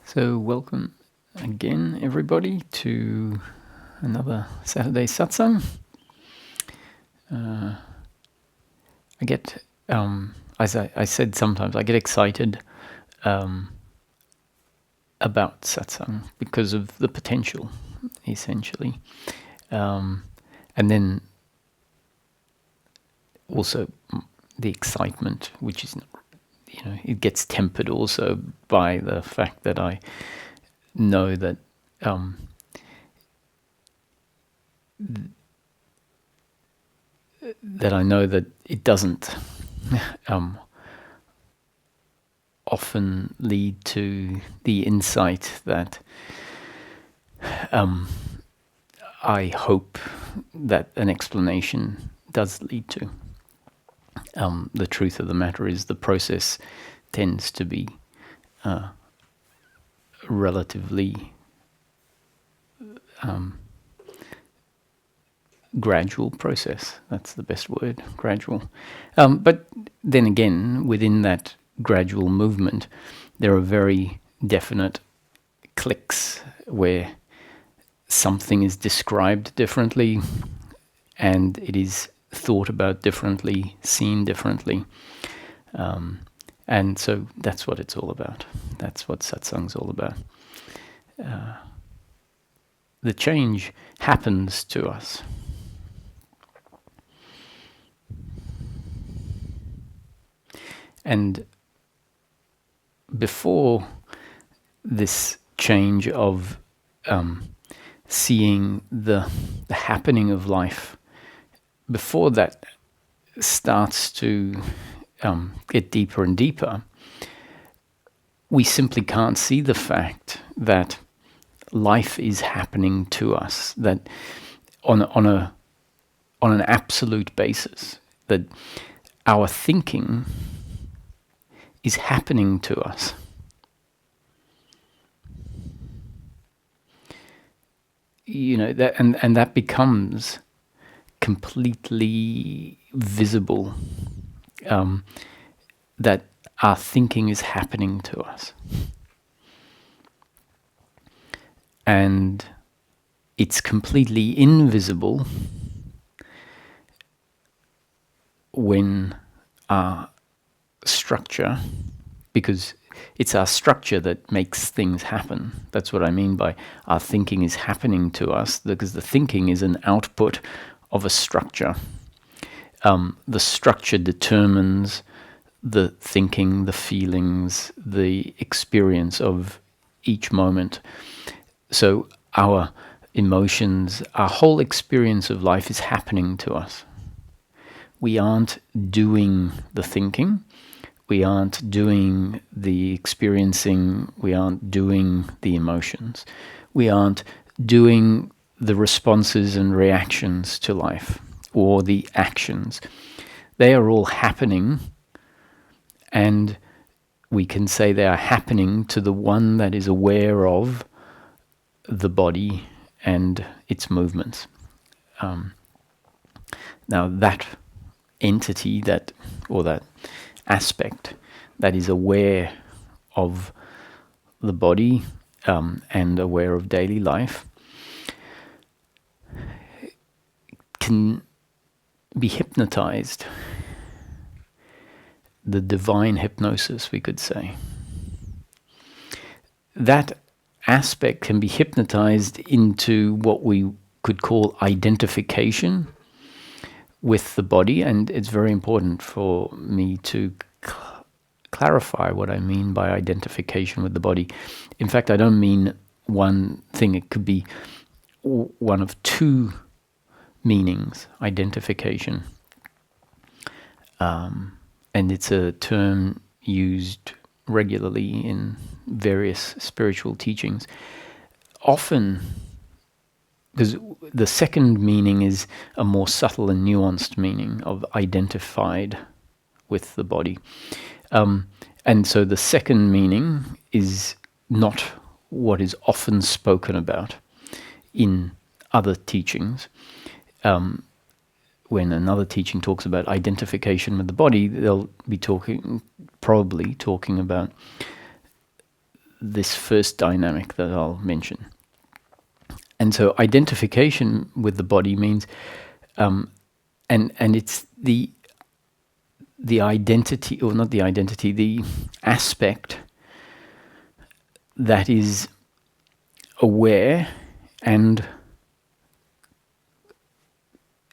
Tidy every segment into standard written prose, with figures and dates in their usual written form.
So welcome again, everybody, to another Saturday satsang. I get, as I said, sometimes I get excited about satsang because of the potential, essentially, and then also the excitement, which is, it gets tempered also by the fact that I know that it doesn't often lead to the insight that I hope that an explanation does lead to. The truth of the matter is the process tends to be relatively gradual process. That's the best word, gradual. But then again, within that gradual movement, there are very definite clicks where something is described differently and it is thought about differently, seen differently. And so that's what it's all about. That's what satsang's all about. The change happens to us. And before this change of seeing the happening of life, before that starts to get deeper and deeper, we simply can't see the fact that life is happening to us, that on an absolute basis, that our thinking is happening to us. That and that becomes completely visible, that our thinking is happening to us. And it's completely invisible when our structure, because it's our structure that makes things happen. That's what I mean by our thinking is happening to us, because the thinking is an output of a structure. The structure determines the thinking, the feelings, the experience of each moment. So our emotions, our whole experience of life is happening to us. We aren't doing the thinking, we aren't doing the experiencing, we aren't doing the emotions, we aren't doing the responses and reactions to life or the actions. They are all happening, and we can say they are happening to the one that is aware of the body and its movements. Now that entity, that aspect that is aware of the body and aware of daily life can be hypnotized. The divine hypnosis, we could say. That aspect can be hypnotized into what we could call identification with the body, and it's very important for me to clarify what I mean by identification with the body. In fact, I don't mean one thing. It could be one of two meanings, identification. And it's a term used regularly in various spiritual teachings. Often, because the second meaning is a more subtle and nuanced meaning of identified with the body. And so the second meaning is not what is often spoken about in other teachings. When another teaching talks about identification with the body, they'll be probably talking about this first dynamic that I'll mention. And so identification with the body means, and it's the identity, or not the identity, the aspect that is aware and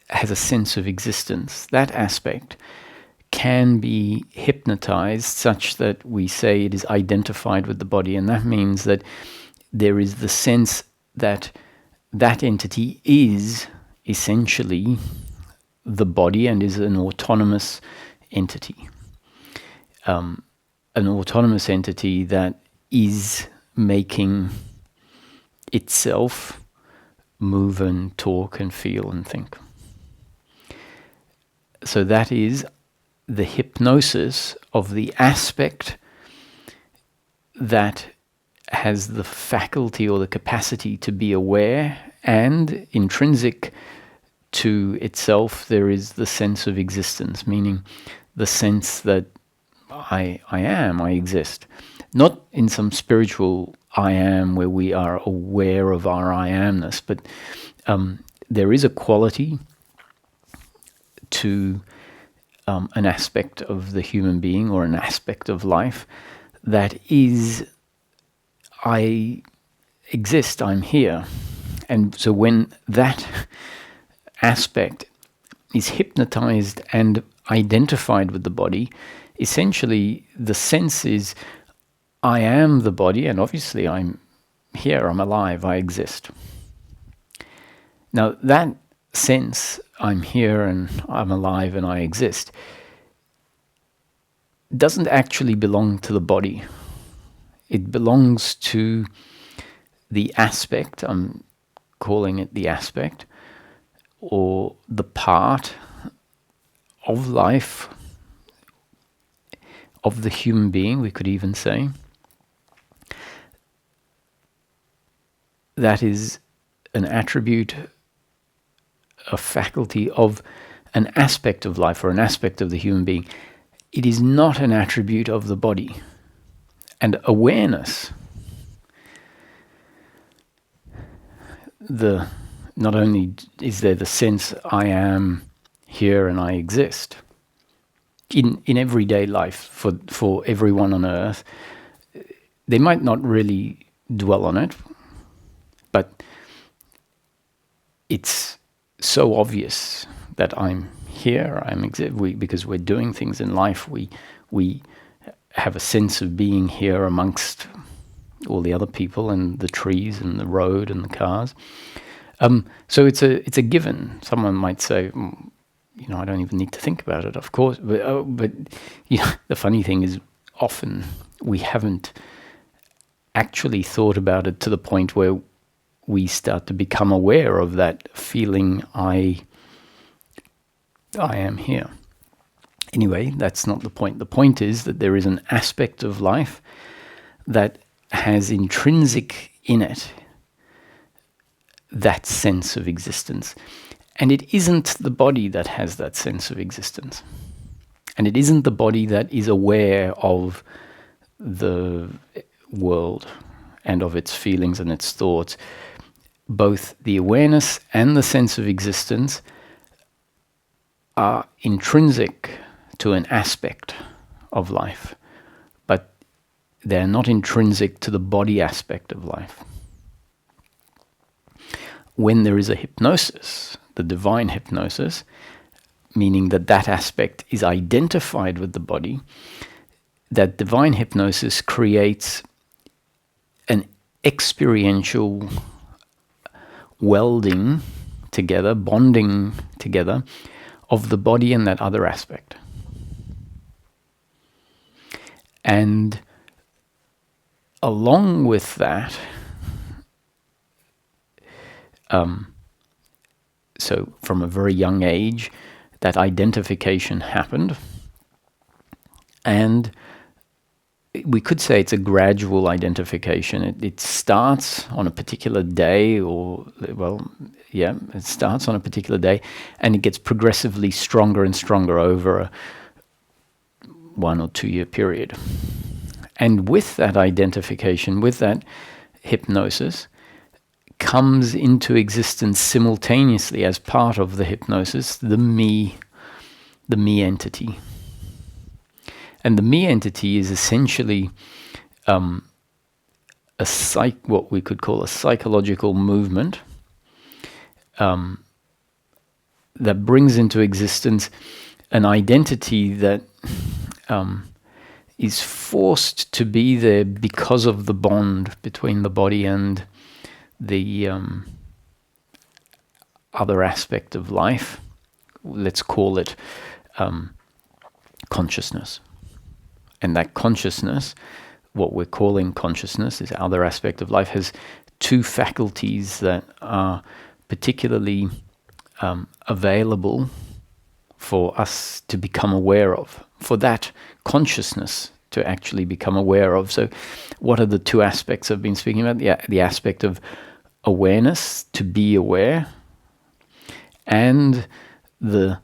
has a sense of existence. That aspect can be hypnotized such that we say it is identified with the body, and that means that there is the sense that that entity is essentially the body and is an autonomous entity. An autonomous entity that is making itself move and talk and feel and think. So that is the hypnosis of the aspect that has the faculty or the capacity to be aware, and intrinsic to itself there is the sense of existence, meaning the sense that I exist. Not in some spiritual I am where we are aware of our I amness, but there is a quality to an aspect of the human being or an aspect of life that is, I exist, I'm here. And so when that aspect is hypnotized and identified with the body, essentially the sense is, I am the body, and obviously I'm here, I'm alive, I exist. Now that sense, I'm here and I'm alive and I exist, doesn't actually belong to the body. It belongs to the aspect, I'm calling it the aspect, or the part of life, of the human being, we could even say, that is an attribute, a faculty of an aspect of life or an aspect of the human being. It is not an attribute of the body. And awareness, not only is there the sense I am here and I exist, in everyday life for everyone on earth, they might not really dwell on it, but it's so obvious that I'm here, because we're doing things in life, we have a sense of being here amongst all the other people and the trees and the road and the cars. So it's a given. Someone might say, I don't even need to think about it, of course. But the funny thing is, often we haven't actually thought about it to the point where we start to become aware of that feeling, I am here. Anyway, that's not the point. The point is that there is an aspect of life that has intrinsic in it that sense of existence. And it isn't the body that has that sense of existence. And it isn't the body that is aware of the world and of its feelings and its thoughts. Both the awareness and the sense of existence are intrinsic to an aspect of life, but they're not intrinsic to the body aspect of life. When there is a hypnosis, the divine hypnosis, meaning that aspect is identified with the body, that divine hypnosis creates an experiential welding together, bonding together of the body and that other aspect. And along with that, so from a very young age, that identification happened. And we could say it's a gradual identification. It starts on a particular day, it starts on a particular day, and it gets progressively stronger and stronger over a 1 or 2 year period. And with that identification, with that hypnosis, comes into existence simultaneously as part of the hypnosis, the me entity. And the me entity is essentially what we could call a psychological movement that brings into existence an identity that is forced to be there because of the bond between the body and the other aspect of life. Let's call it consciousness. And that consciousness, what we're calling consciousness, this other aspect of life, has two faculties that are particularly available for us to become aware of, for that consciousness to actually become aware of. So what are the two aspects I've been speaking about? The aspect of awareness, to be aware, and the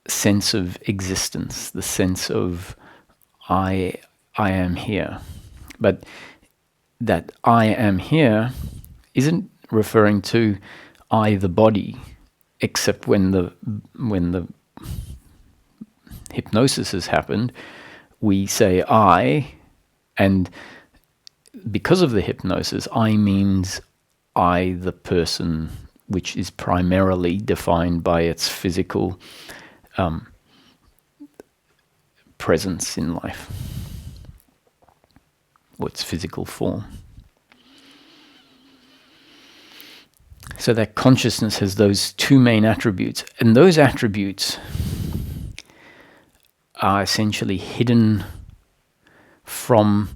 sense of existence, the sense of I am here. But that I am here isn't referring to I, the body, except when the hypnosis has happened, we say I, and because of the hypnosis, I means I, the person, which is primarily defined by its physical presence in life, or its physical form. So that consciousness has those two main attributes, and those attributes are essentially hidden from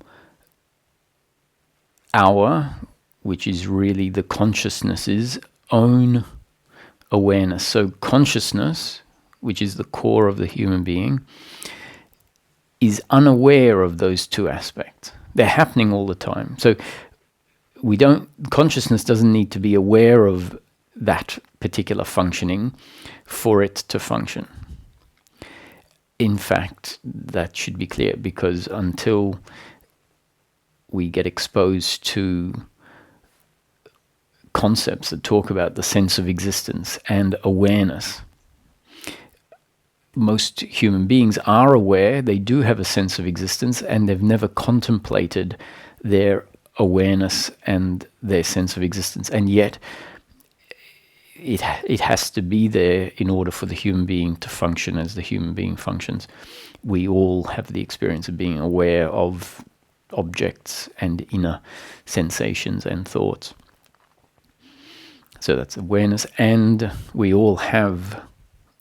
which is really the consciousness's own awareness. So consciousness, which is the core of the human being, is unaware of those two aspects. They're happening all the time. So consciousness doesn't need to be aware of that particular functioning for it to function. In fact, that should be clear, because until we get exposed to concepts that talk about the sense of existence and awareness, most human beings are aware, they do have a sense of existence, and they've never contemplated their awareness and their sense of existence. And yet, it has to be there in order for the human being to function as the human being functions. We all have the experience of being aware of objects and inner sensations and thoughts. So that's awareness, and we all have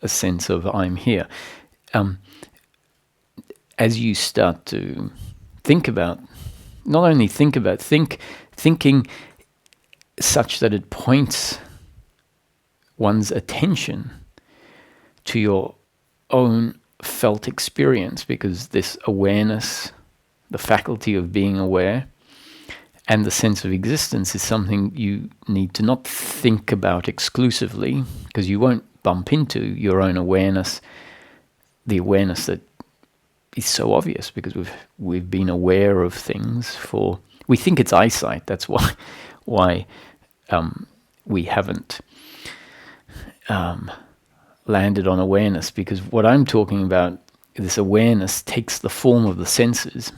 a sense of I'm here. As you start to thinking such that it points one's attention to your own felt experience, because this awareness, the faculty of being aware, and the sense of existence is something you need to not think about exclusively, because you won't bump into your own awareness, the awareness that is so obvious, because we've been aware of things we think it's eyesight. That's why we haven't landed on awareness, because what I'm talking about, this awareness takes the form of the senses.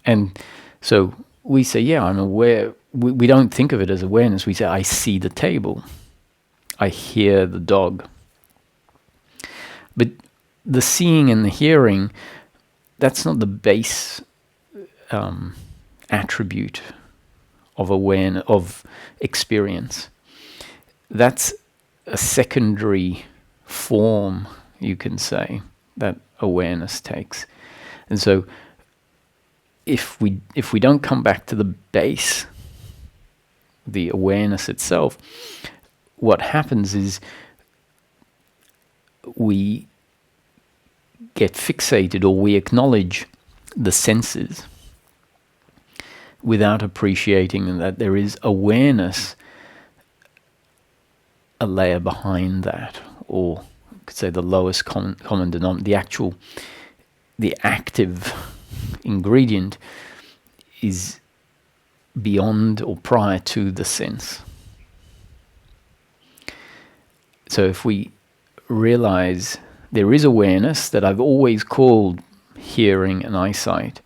And so we say, yeah, I'm aware. We don't think of it as awareness. We say, I see the table. I hear the dog. But the seeing and the hearing, that's not the base attribute of awareness, of experience. That's a secondary form, you can say, that awareness takes. And so if we don't come back to the base, the awareness itself, what happens is we get fixated, or we acknowledge the senses without appreciating that there is awareness a layer behind that, or you could say the lowest common denominator, the active ingredient is beyond or prior to the sense. So if we realize there is awareness that I've always called hearing and eyesight,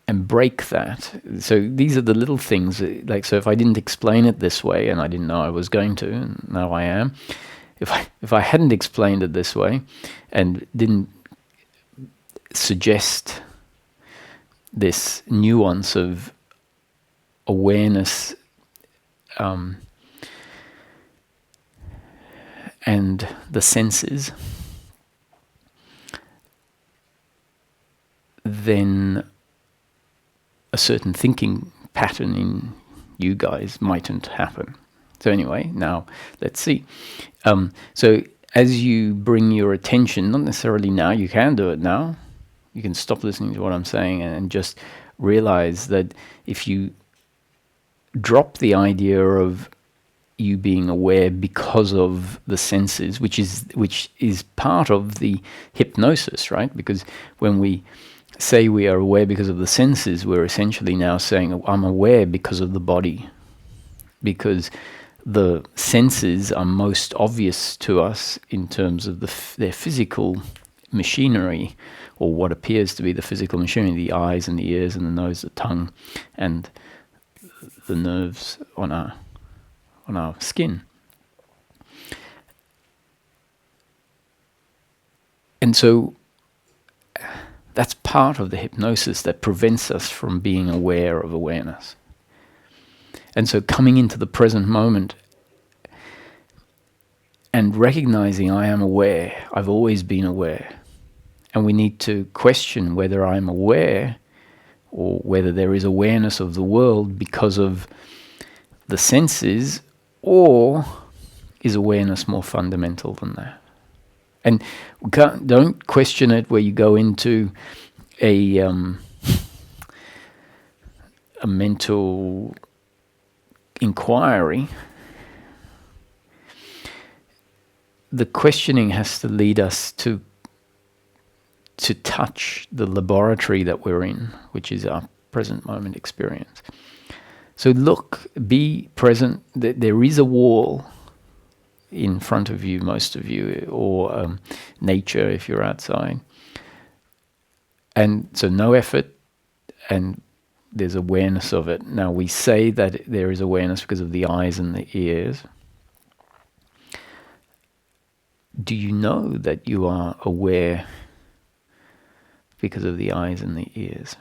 and break that. So these are the little things, like, so if I didn't explain it this way, and I didn't know I was going to, and now I am, if I hadn't explained it this way and didn't suggest this nuance of awareness and the senses, then a certain thinking pattern in you guys mightn't happen. So anyway, now let's see. So as you bring your attention, not necessarily now, you can do it now. You can stop listening to what I'm saying and just realize that if you drop the idea of you being aware because of the senses, which is part of the hypnosis, right? Because when we say we are aware because of the senses, we're essentially now saying I'm aware because of the body, because the senses are most obvious to us in terms of their physical machinery, or what appears to be the physical machinery, the eyes and the ears and the nose, the tongue, and the nerves on our skin. And so that's part of the hypnosis that prevents us from being aware of awareness. And so coming into the present moment and recognizing I am aware, I've always been aware. And we need to question whether I'm aware or whether there is awareness of the world because of the senses, or is awareness more fundamental than that? And don't question it where you go into a mental inquiry. The questioning has to lead us to touch the laboratory that we're in, which is our present moment experience. So look, be present. There is a wall in front of you, most of you, or nature if you're outside. And so no effort, and there's awareness of it. Now we say that there is awareness because of the eyes and the ears. Do you know that you are aware because of the eyes and the ears?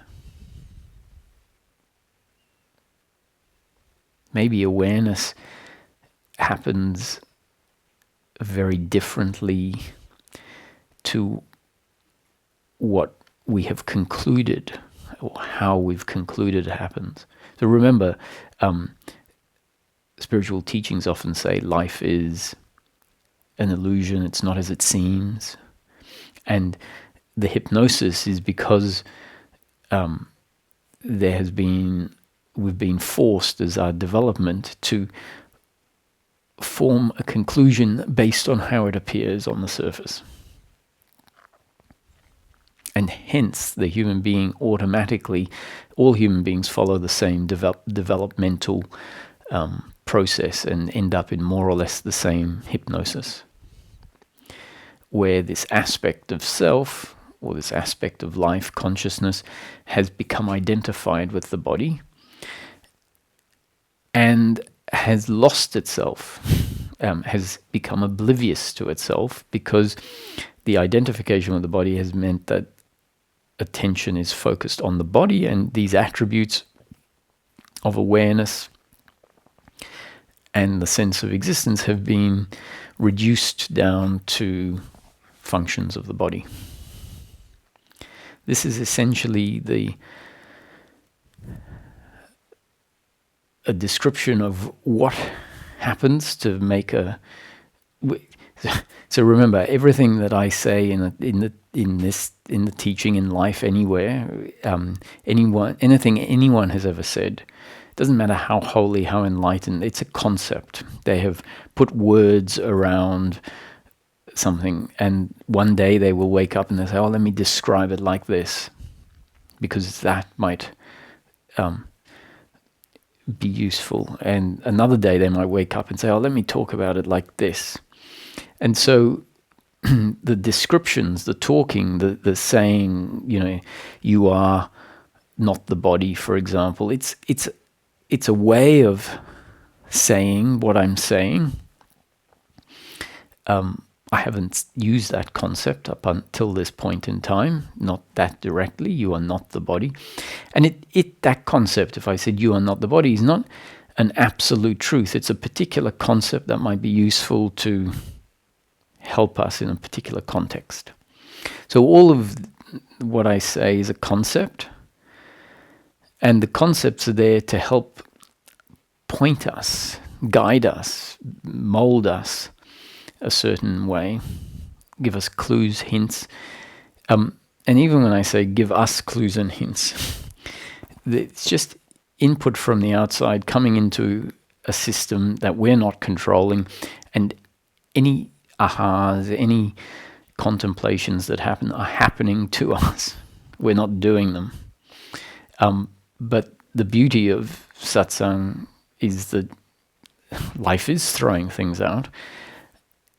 Maybe awareness happens very differently to what we have concluded, or how we've concluded it happens. So remember, spiritual teachings often say life is an illusion, it's not as it seems. And the hypnosis is because we've been forced as our development to form a conclusion based on how it appears on the surface. And hence the human being automatically, all human beings follow the same developmental process and end up in more or less the same hypnosis, where this aspect of self, or this aspect of life, consciousness, has become identified with the body and has lost itself, has become oblivious to itself, because the identification with the body has meant that attention is focused on the body, and these attributes of awareness and the sense of existence have been reduced down to functions of the body. This is essentially a description of what happens to make a. So remember, everything that I say in the teaching, in life, anywhere, anything anyone has ever said, doesn't matter how holy, how enlightened. It's a concept. They have put words around something, and one day they will wake up and they say, "Oh, let me describe it like this," because that might be useful. And another day they might wake up and say, oh, let me talk about it like this. And so the descriptions, the talking, the saying, you are not the body, for example, it's a way of saying what I'm saying. I haven't used that concept up until this point in time, not that directly. You are not the body. And that concept, if I said you are not the body, is not an absolute truth. It's a particular concept that might be useful to help us in a particular context. So all of what I say is a concept, and the concepts are there to help point us, guide us, mold us a certain way, give us clues, hints. And even when I say give us clues and hints, it's just input from the outside coming into a system that we're not controlling, and any ahas, any contemplations that happen are happening to us. We're not doing them. But the beauty of satsang is that life is throwing things out.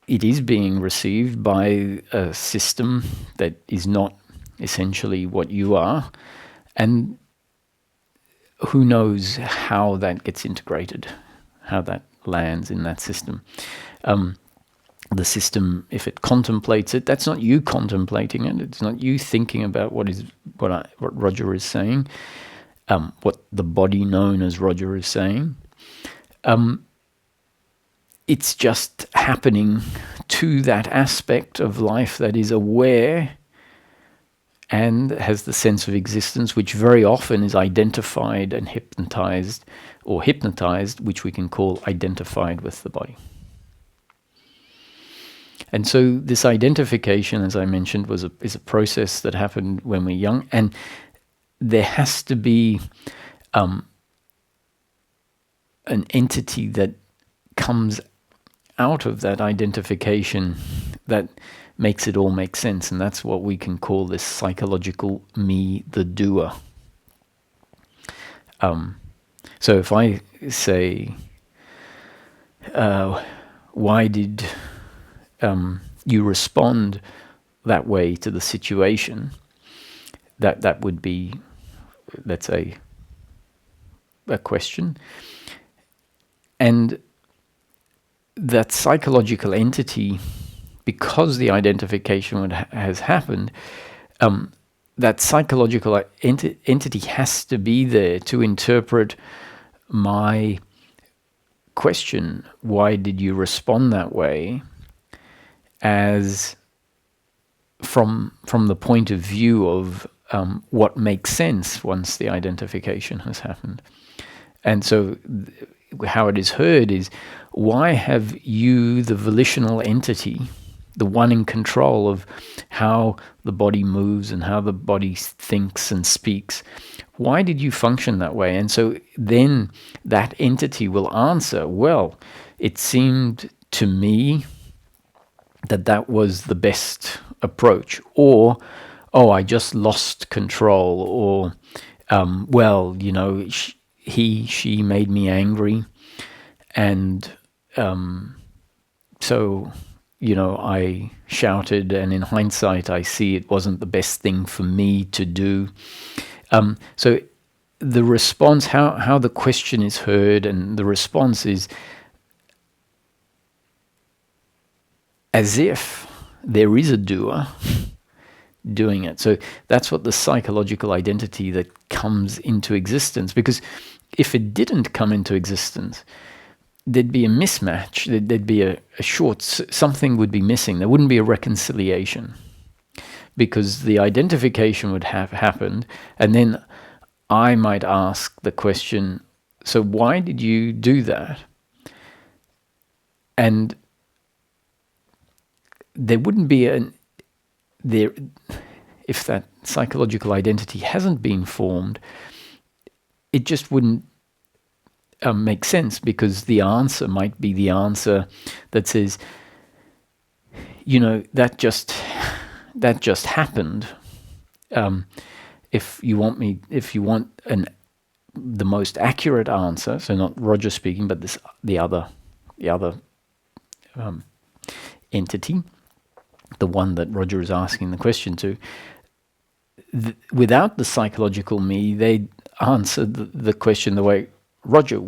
It is being received by a system that is not essentially what you are. And who knows how that gets integrated, how that lands in that system. The system, if it contemplates it, that's not you contemplating it. It's not you thinking about what Roger is saying, what the body known as Roger is saying. It's just happening to that aspect of life that is aware and has the sense of existence, which very often is identified and hypnotized, which we can call identified with the body. And so this identification, as I mentioned, is a process that happened when we're young, and there has to be an entity that comes out of that identification that makes it all make sense, and that's what we can call this psychological me, the doer. So if I say, why did you respond that way to the situation, that would be, let's say, a question. And that psychological entity, because the identification has happened, that psychological entity has to be there to interpret my question, why did you respond that way, as from the point of view of what makes sense once the identification has happened. And so how it is heard is, why have you, the volitional entity, the one in control of how the body moves and how the body thinks and speaks, why did you function that way? And so then that entity will answer, well, it seemed to me that was the best approach, or, oh, I just lost control, or, well, she made me angry, and so, I shouted, and in hindsight, I see it wasn't the best thing for me to do. So the response, how the question is heard, and the response is as if there is a doer doing it. So that's what the psychological identity that comes into existence. Because if it didn't come into existence, there'd be a mismatch. There'd be a short, something would be missing. There wouldn't be a reconciliation, because the identification would have happened, and then I might ask the question, so why did you do that? And there wouldn't be if that psychological identity hasn't been formed, it just wouldn't make sense, because the answer might be the answer that says, that just happened. If you want the most accurate answer, so not Roger speaking, but the other entity, the one that Roger is asking the question to, without the psychological me, they'd answer the question the way Roger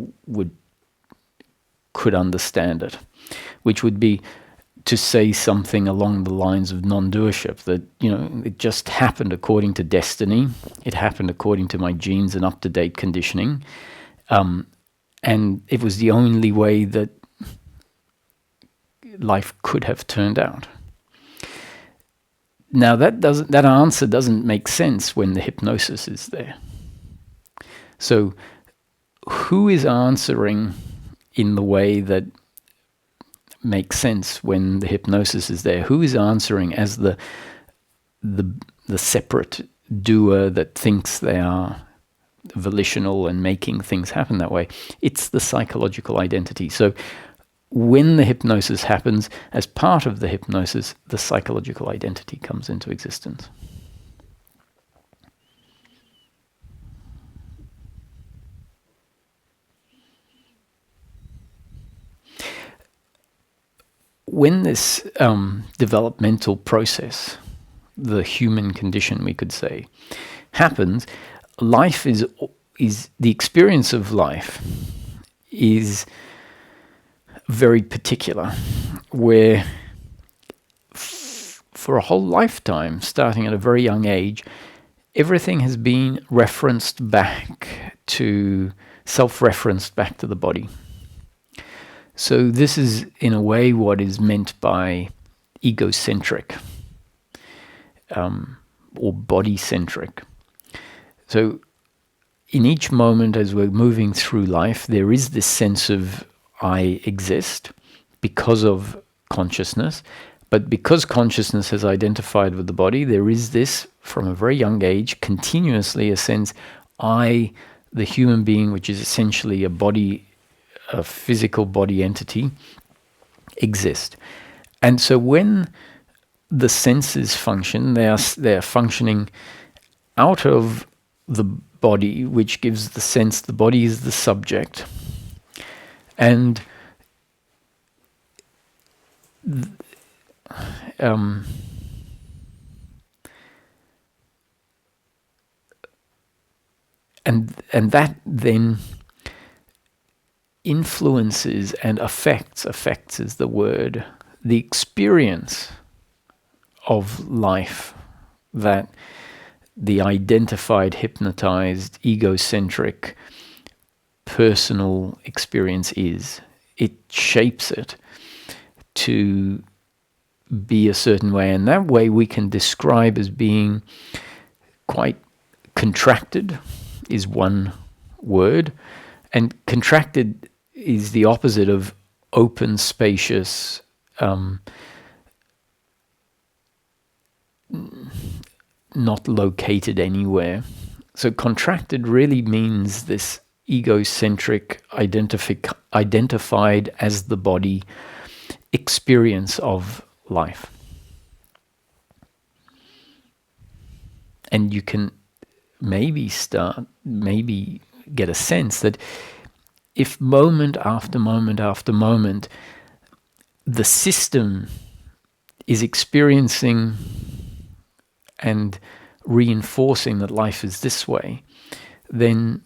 could understand it, which would be to say something along the lines of non-doership, that, it just happened according to destiny, it happened according to my genes and up-to-date conditioning, and it was the only way that life could have turned out. Now that answer doesn't make sense when the hypnosis is there. So who is answering in the way that makes sense when the hypnosis is there? Who is answering as the separate doer that thinks they are volitional and making things happen that way? It's the psychological identity. So when the hypnosis happens, as part of the hypnosis, the psychological identity comes into existence. When this developmental process, the human condition, we could say, happens, life is the experience of life is very particular, where for a whole lifetime, starting at a very young age, everything has been referenced back to, self-referenced back to the body. So this is, in a way, what is meant by egocentric or body-centric. So in each moment as we're moving through life, there is this sense of I exist because of consciousness, but because consciousness has identified with the body, there is this, from a very young age, continuously a sense I, the human being, which is essentially a physical body entity, exist. And so when the senses function, they are functioning out of the body, which gives the sense the body is the subject. And and that then influences and affects is the word, the experience of life that the identified, hypnotized, egocentric, personal experience is. It shapes it to be a certain way, and that way we can describe as being quite contracted is one word, and contracted is the opposite of open, spacious, not located anywhere. So contracted really means this egocentric, identified as the body experience of life. And you can maybe get a sense that if moment after moment after moment the system is experiencing and reinforcing that life is this way, then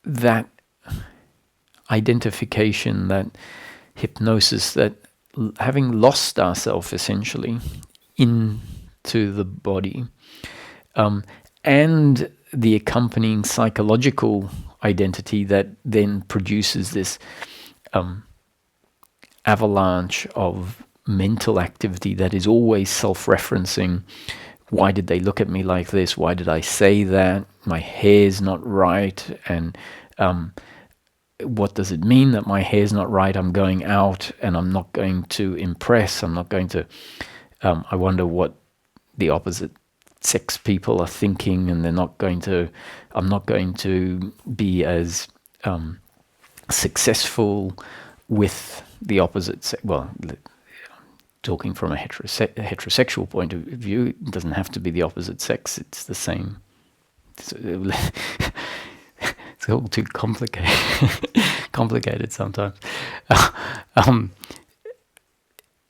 that identification, that hypnosis, that having lost ourselves essentially into the body, and the accompanying psychological identity that then produces this avalanche of mental activity that is always self-referencing. Why did they look at me like this? Why did I say that? My hair's not right. And what does it mean that my hair's not right? I'm going out and I'm not going to impress. I'm not going to... I wonder what the opposite sex people are thinking, and I'm not going to be as successful with the opposite sex. Well, talking from a heterosexual point of view, it doesn't have to be the opposite sex. It's the same It's all too complicated sometimes. Um,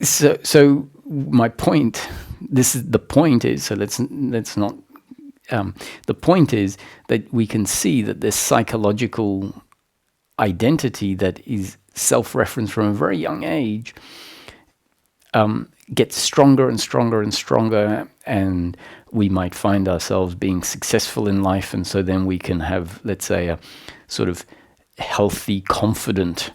so my point. This is the point is. So let's not. The point is that we can see that this psychological identity that is self-referenced from a very young age gets stronger and stronger and stronger, and we might find ourselves being successful in life, and so then we can have, let's say, a sort of healthy, confident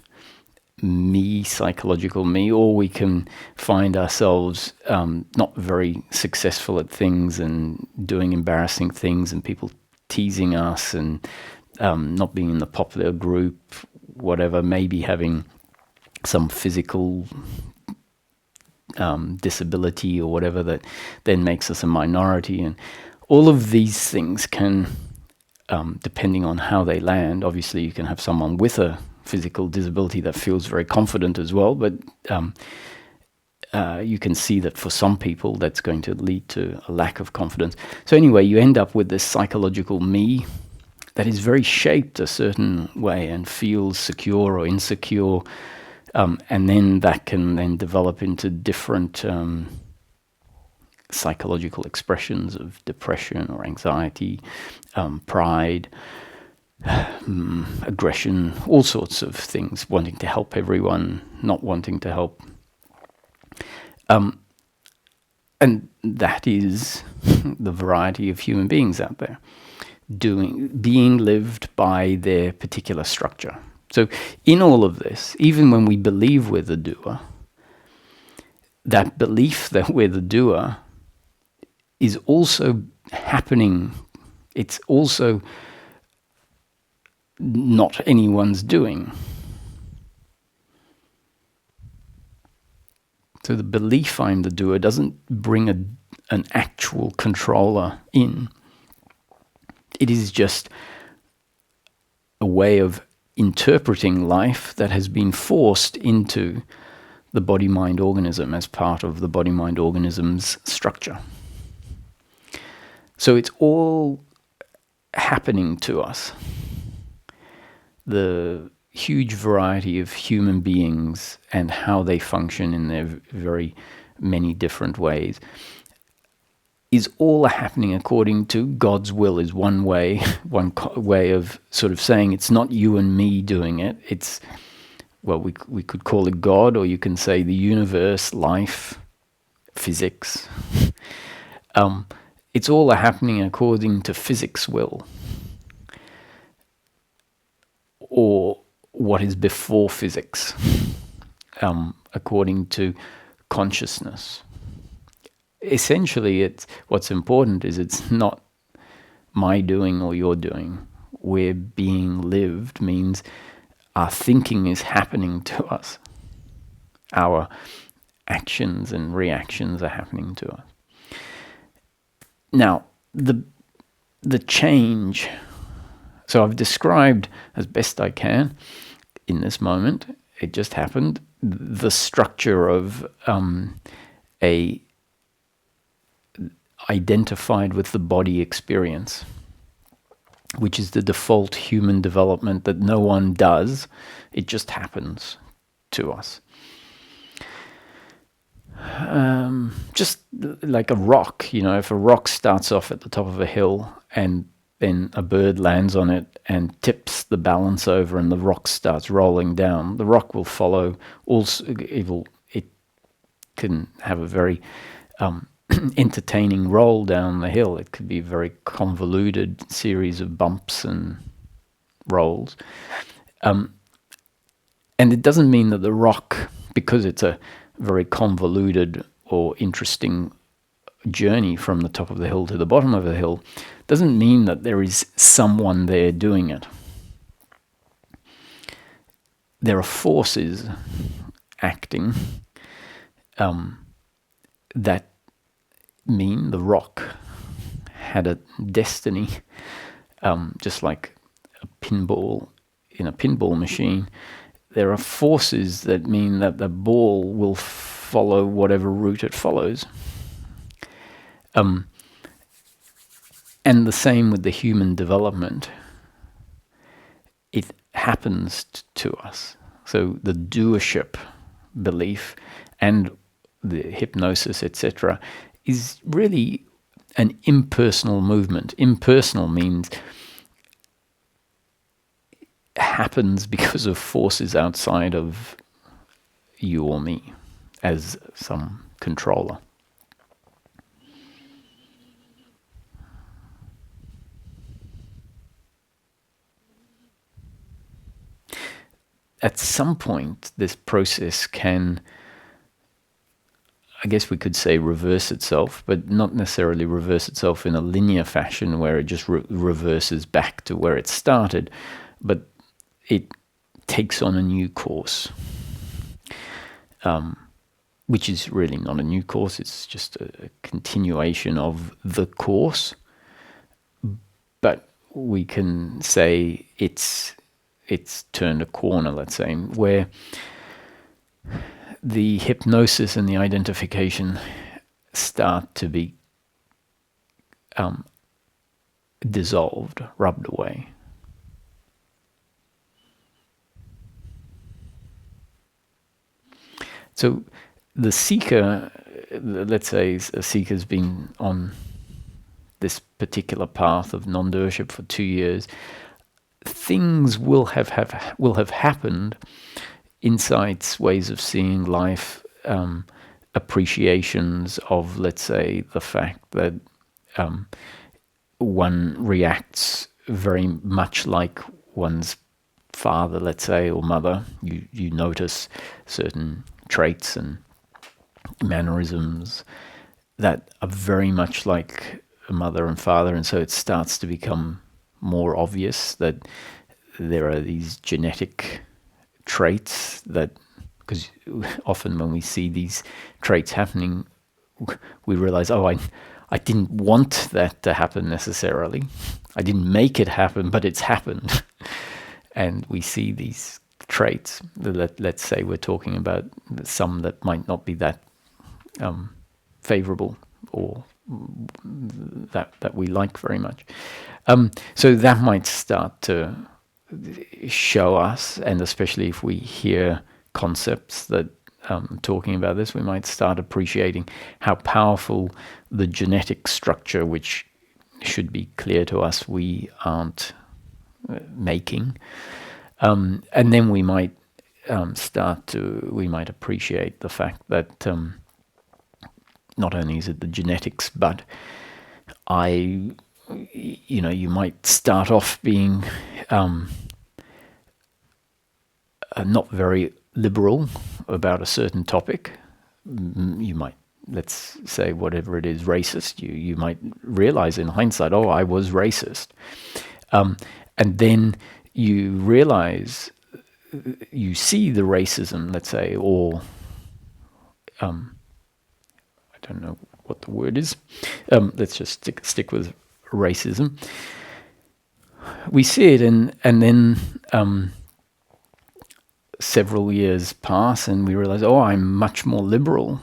me, psychological me, or we can find ourselves not very successful at things and doing embarrassing things and people teasing us and not being in the popular group, whatever, maybe having some physical disability or whatever that then makes us a minority. And all of these things can, depending on how they land, obviously you can have someone with a physical disability that feels very confident as well, but you can see that for some people that's going to lead to a lack of confidence. So anyway, you end up with this psychological me that is very shaped a certain way and feels secure or insecure, and then that can then develop into different psychological expressions of depression or anxiety, pride, aggression, all sorts of things, wanting to help everyone, not wanting to help. And that is the variety of human beings out there, being lived by their particular structure. So in all of this, even when we believe we're the doer, that belief that we're the doer is also happening. It's also not anyone's doing. So the belief I'm the doer doesn't bring an actual controller in. It is just a way of interpreting life that has been forced into the body-mind organism as part of the body-mind organism's structure. So it's all happening to us. The huge variety of human beings and how they function in their very many different ways is all happening according to God's will, is one way of sort of saying it's not you and me doing it. It's, well, we could call it God, or you can say the universe, life, physics. It's all happening according to physics' will, or what is before physics, according to consciousness. Essentially, it's what's important is it's not my doing or your doing. We're being lived means our thinking is happening to us. Our actions and reactions are happening to us. Now, the change. So I've described as best I can in this moment, it just happened, the structure of a identified with the body experience, which is the default human development that no one does. It just happens to us. Just like a rock, if a rock starts off at the top of a hill and then a bird lands on it and tips the balance over and the rock starts rolling down, the rock will follow. Also, it can have a very entertaining roll down the hill. It could be a very convoluted series of bumps and rolls. And it doesn't mean that the rock, because it's a very convoluted or interesting journey from the top of the hill to the bottom of the hill, doesn't mean that there is someone there doing it. There are forces acting that mean the rock had a destiny, just like a pinball in a pinball machine. There are forces that mean that the ball will follow whatever route it follows. And the same with the human development. It happens to us. So the doership belief and the hypnosis, etc., is really an impersonal movement. Impersonal means happens because of forces outside of you or me as some controller. At some point, this process can, I guess we could say, reverse itself, but not necessarily reverse itself in a linear fashion where it just reverses back to where it started, but it takes on a new course, which is really not a new course. It's just a continuation of the course, but we can say it's turned a corner, let's say, where the hypnosis and the identification start to be dissolved, rubbed away. So the seeker, let's say a seeker's been on this particular path of non-doership for 2 years, things will have happened, insights, ways of seeing life, appreciations of, let's say, the fact that one reacts very much like one's father, let's say, or mother. You notice certain traits and mannerisms that are very much like a mother and father, and so it starts to become more obvious that there are these genetic traits that, because often when we see these traits happening, we realize, oh, I didn't want that to happen necessarily. I didn't make it happen, but it's happened. And we see these traits. Let's say we're talking about some that might not be that favorable or that we like very much. So that might start to show us, and especially if we hear concepts that talking about this, we might start appreciating how powerful the genetic structure, which should be clear to us, we aren't making. And then we might we might appreciate the fact that not only is it the genetics, but you might start off being not very liberal about a certain topic. You might, let's say, whatever it is, racist. You might realize in hindsight, oh, I was racist. And then you realize, you see the racism, let's say, or I don't know what the word is. Let's just stick with racism. We see it, and then several years pass, and we realize, oh, I'm much more liberal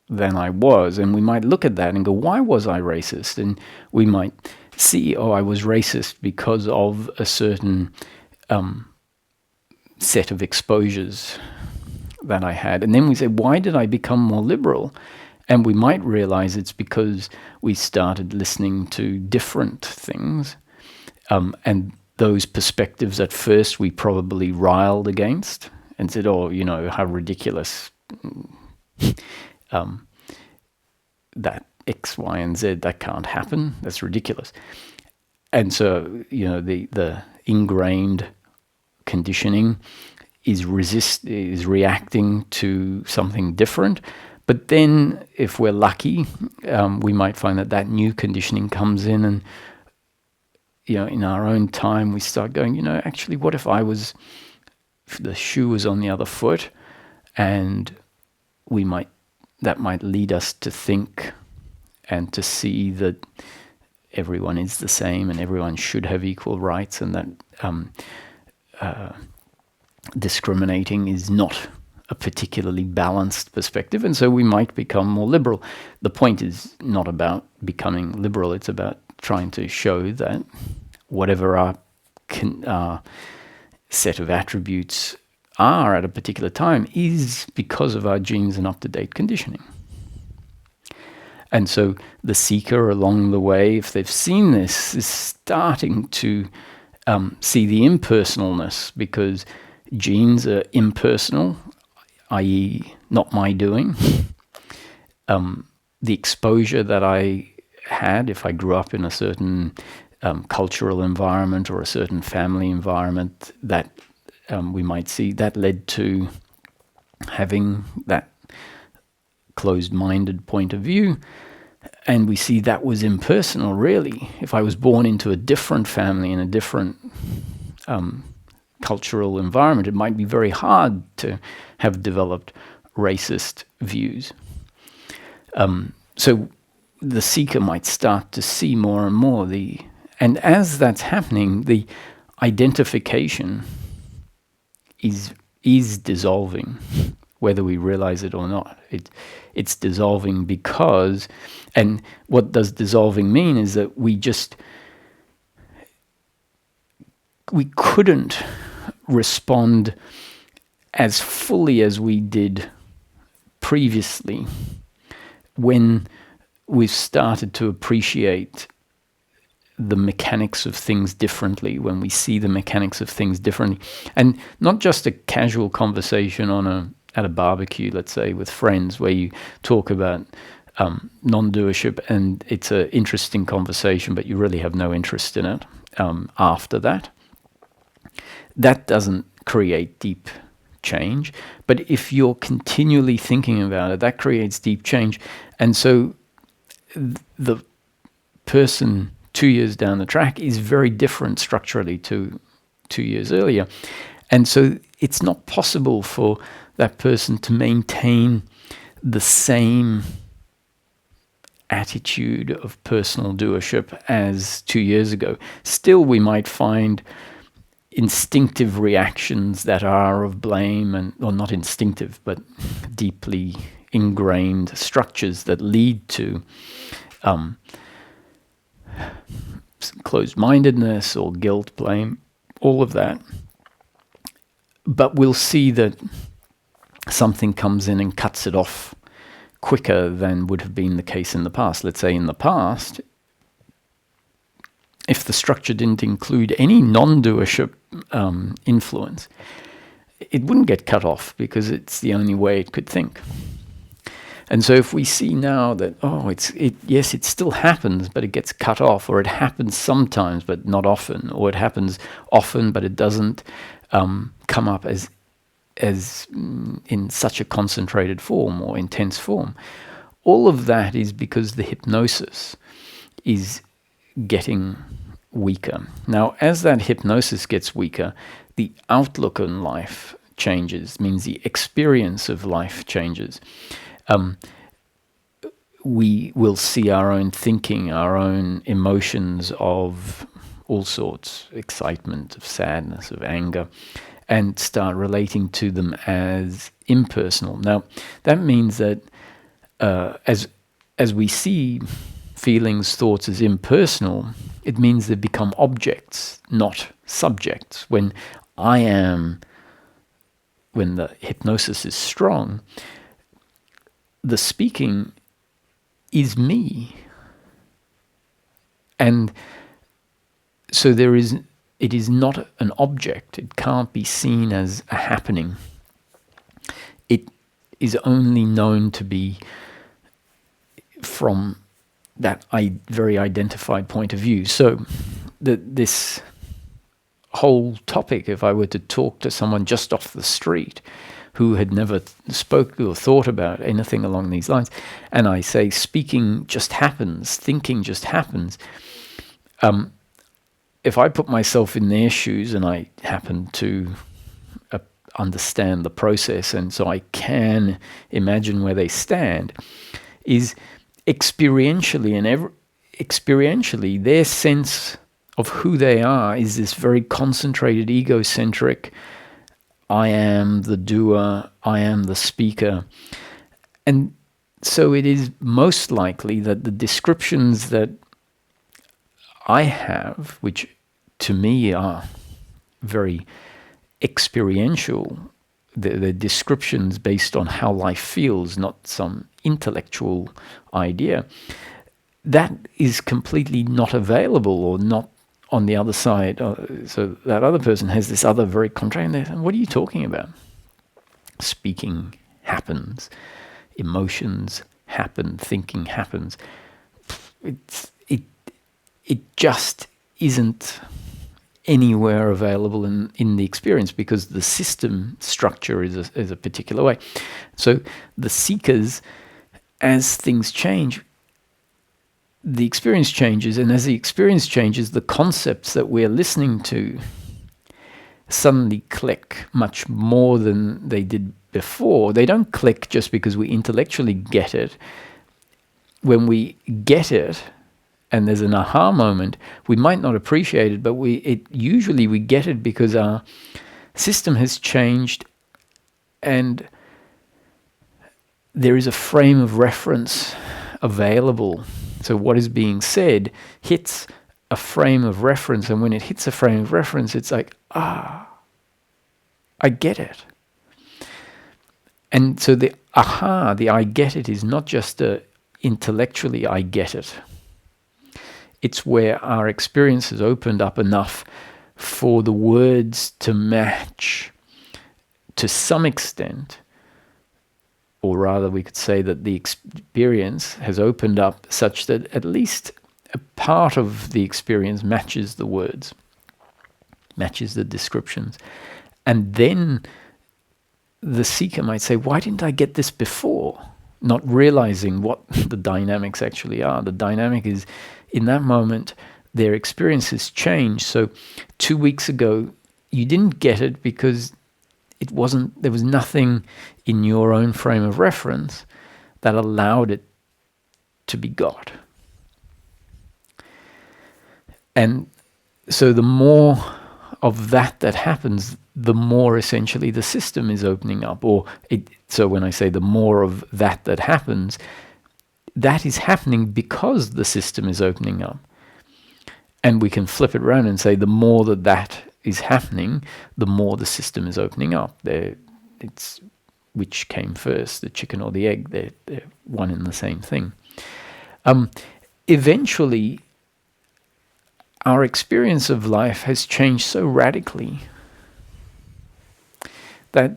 than I was. And we might look at that and go, why was I racist? And we might see, oh, I was racist because of a certain set of exposures that I had. And then we say, why did I become more liberal? And we might realize it's because we started listening to different things. And those perspectives at first we probably riled against and said, oh, how ridiculous that X, Y, and Z, that can't happen. That's ridiculous. And so, the ingrained conditioning is reacting to something different. But then, if we're lucky, we might find that new conditioning comes in, and in our own time, we start going, actually, what if the shoe was on the other foot, and that might lead us to think and to see that everyone is the same and everyone should have equal rights, and that discriminating is not a particularly balanced perspective, and so we might become more liberal. The point is not about becoming liberal, it's about trying to show that whatever our set of attributes are at a particular time is because of our genes and up-to-date conditioning. And so the seeker along the way, if they've seen this, is starting to see the impersonalness, because genes are impersonal, i.e. not my doing. The exposure that I had, if I grew up in a certain cultural environment or a certain family environment, that we might see, that led to having that closed-minded point of view. And we see that was impersonal, really. If I was born into a different family in a different cultural environment, it might be very hard to have developed racist views. So the seeker might start to see more and more and as that's happening, the identification is dissolving, whether we realize it or not. It's dissolving because, and what does dissolving mean is that we couldn't respond as fully as we did previously when we've started to appreciate the mechanics of things differently, when we see the mechanics of things differently. And not just a casual conversation at a barbecue, let's say, with friends, where you talk about non-doership and it's an interesting conversation, but you really have no interest in it after that. That doesn't create deep change. But if you're continually thinking about it, that creates deep change. And so the person 2 years down the track is very different structurally to 2 years earlier. And so it's not possible for that person to maintain the same attitude of personal doership as 2 years ago. Still, we might find instinctive reactions that are of blame, or not instinctive, but deeply ingrained structures that lead to closed-mindedness or guilt, blame, all of that. But we'll see that something comes in and cuts it off quicker than would have been the case in the past. Let's say in the past, if the structure didn't include any non-doership influence, it wouldn't get cut off because it's the only way it could think. And so if we see now that, yes, it still happens, but it gets cut off, or it happens sometimes, but not often, or it happens often, but it doesn't come up as in such a concentrated form or intense form. All of that is because the hypnosis is getting weaker. Now, as that hypnosis gets weaker, the outlook on life changes, means the experience of life changes. We will see our own thinking, our own emotions of all sorts, excitement, of sadness, of anger, and start relating to them as impersonal. Now, that means that as we see feelings, thoughts as impersonal, it means they become objects, not subjects. When the hypnosis is strong, the speaking is me. And so it is not an object. It can't be seen as a happening. It is only known to be from that very identified point of view. So this whole topic, if I were to talk to someone just off the street who had never spoke or thought about anything along these lines, and I say speaking just happens, thinking just happens, if I put myself in their shoes and I happen to understand the process, and so I can imagine where they stand, is experientially their sense of who they are is this very concentrated, egocentric, I am the doer, I am the speaker. And so it is most likely that the descriptions that I have, which to me are very experiential, the descriptions based on how life feels, not some intellectual idea, that is completely not available or not on the other side. So that other person has this other very contrary, and what are you talking about? Speaking happens, emotions happen, thinking happens. It just isn't anywhere available in the experience because the system structure is a particular way. So the seekers, as things change, the experience changes, and as the experience changes, the concepts that we're listening to suddenly click much more than they did before. They don't click just because we intellectually get it. When we get it, and there's an aha moment, we might not appreciate it, but usually we get it because our system has changed, and there is a frame of reference available. So what is being said hits a frame of reference, and when it hits a frame of reference, it's like, I get it. And so the aha, the I get it, is not just intellectually I get it. It's where our experience has opened up enough for the words to match to some extent, or rather we could say that the experience has opened up such that at least a part of the experience matches the words, matches the descriptions. And then the seeker might say, why didn't I get this before? Not realizing what the dynamics actually are. The dynamic is, in that moment, their experience has changed. So 2 weeks ago, you didn't get it because there was nothing in your own frame of reference that allowed it to be got. And so the more of that happens, the more essentially the system is opening up. So when I say the more of that happens, that is happening because the system is opening up. And we can flip it around and say the more that is happening, the more the system is opening up. It's which came first, the chicken or the egg. They're one and the same thing. Eventually, our experience of life has changed so radically that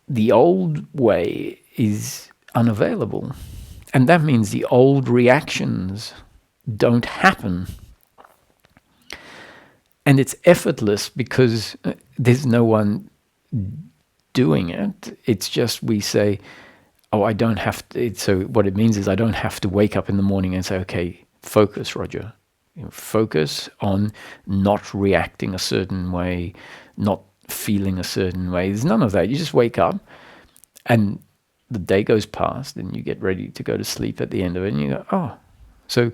the old way is unavailable. And that means the old reactions don't happen. And it's effortless because there's no one doing it. It's just we say, I don't have to. So what it means is I don't have to wake up in the morning and say, okay, focus, Roger. Focus on not reacting a certain way, not feeling a certain way. There's none of that. You just wake up and the day goes past and you get ready to go to sleep at the end of it and you go, oh. So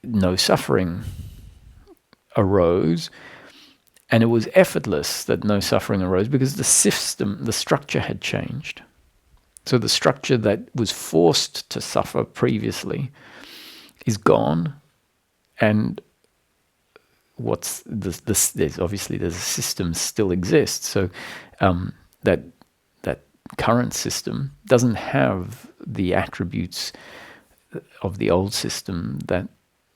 no suffering arose, and it was effortless that no suffering arose because the system, the structure had changed. So the structure that was forced to suffer previously is gone, and there's a system still exists. So that current system doesn't have the attributes of the old system that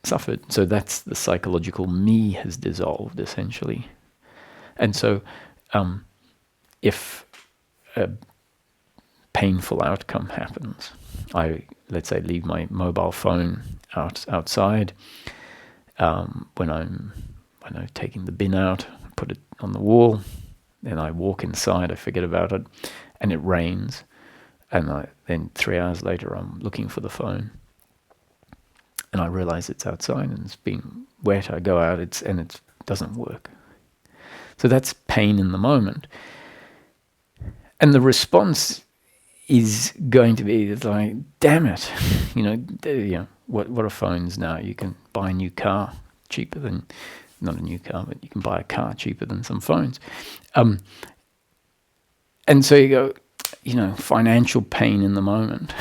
suffered. So that's the psychological me has dissolved essentially. And so if a painful outcome happens, let's say leave my mobile phone outside when I'm taking the bin out, put it on the wall, then I walk inside, I forget about it, and it rains, and then 3 hours later I'm looking for the phone, and I realize it's outside and it's been wet. I go out, and it doesn't work. So that's pain in the moment, and the response is going to be like, damn it, what are phones now? You can buy a new car cheaper than, not a new car, but you can buy a car cheaper than some phones. And so you go, financial pain in the moment.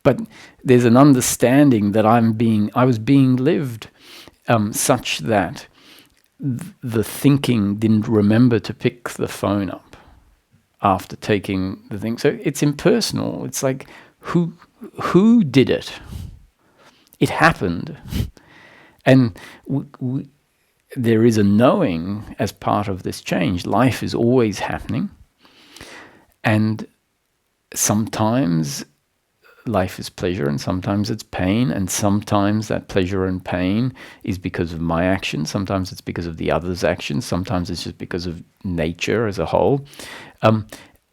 But there's an understanding that I was being lived such that the thinking didn't remember to pick the phone up after taking the thing. So it's impersonal. It's like, who did it? It happened. And there is a knowing as part of this change. Life is always happening. And sometimes life is pleasure and sometimes it's pain, and sometimes that pleasure and pain is because of my action, sometimes it's because of the other's actions, sometimes it's just because of nature as a whole.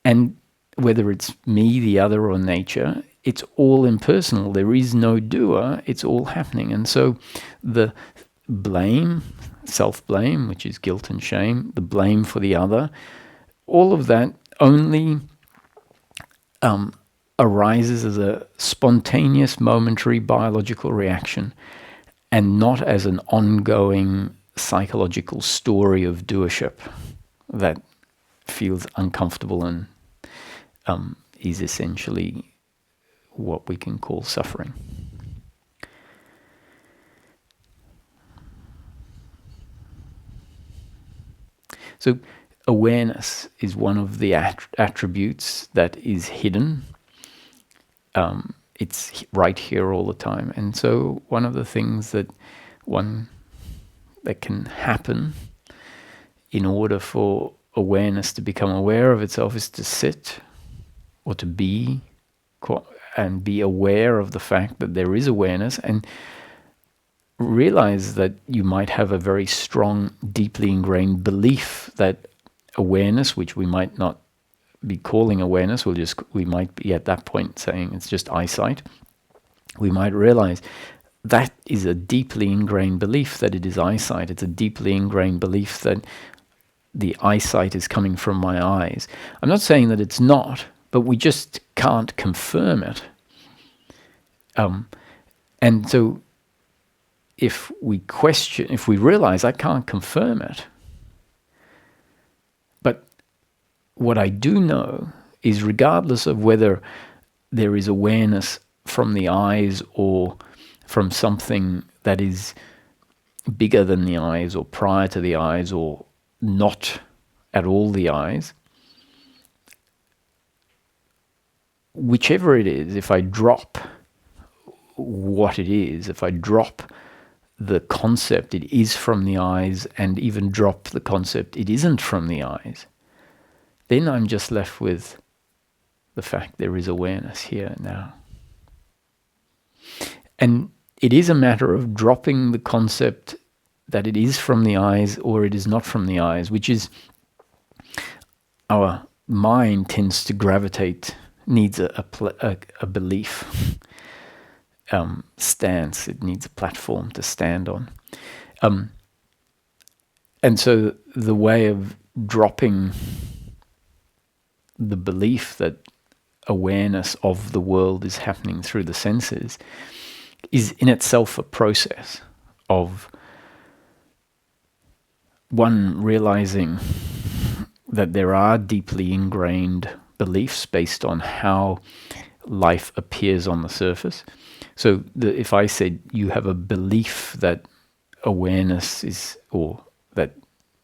And whether it's me, the other, or nature, it's all impersonal. There is no doer, it's all happening. And so the blame, self-blame, which is guilt and shame, the blame for the other, all of that only arises as a spontaneous, momentary biological reaction, and not as an ongoing psychological story of doership that feels uncomfortable and is essentially what we can call suffering. So awareness is one of the attributes that is hidden. It's right here all the time. And so one of the things that can happen in order for awareness to become aware of itself is to sit or to be and be aware of the fact that there is awareness, and realize that you might have a very strong, deeply ingrained belief that awareness, which we might not be calling awareness, we might be at that point saying it's just eyesight. We might realize that is a deeply ingrained belief that it is eyesight. It's a deeply ingrained belief that the eyesight is coming from my eyes. I'm not saying that it's not, but we just can't confirm it. And so if we realize I can't confirm it, but what I do know is, regardless of whether there is awareness from the eyes or from something that is bigger than the eyes or prior to the eyes or not at all the eyes, whichever it is, if I drop what it is, if I drop the concept it is from the eyes, and even drop the concept it isn't from the eyes, then I'm just left with the fact there is awareness here now. And it is a matter of dropping the concept that it is from the eyes or it is not from the eyes, which is our mind tends to gravitate, needs a belief stance. It needs a platform to stand on. And so the way of dropping the belief that awareness of the world is happening through the senses is in itself a process of one realizing that there are deeply ingrained beliefs based on how life appears on the surface. So if I said you have a belief that awareness is, or that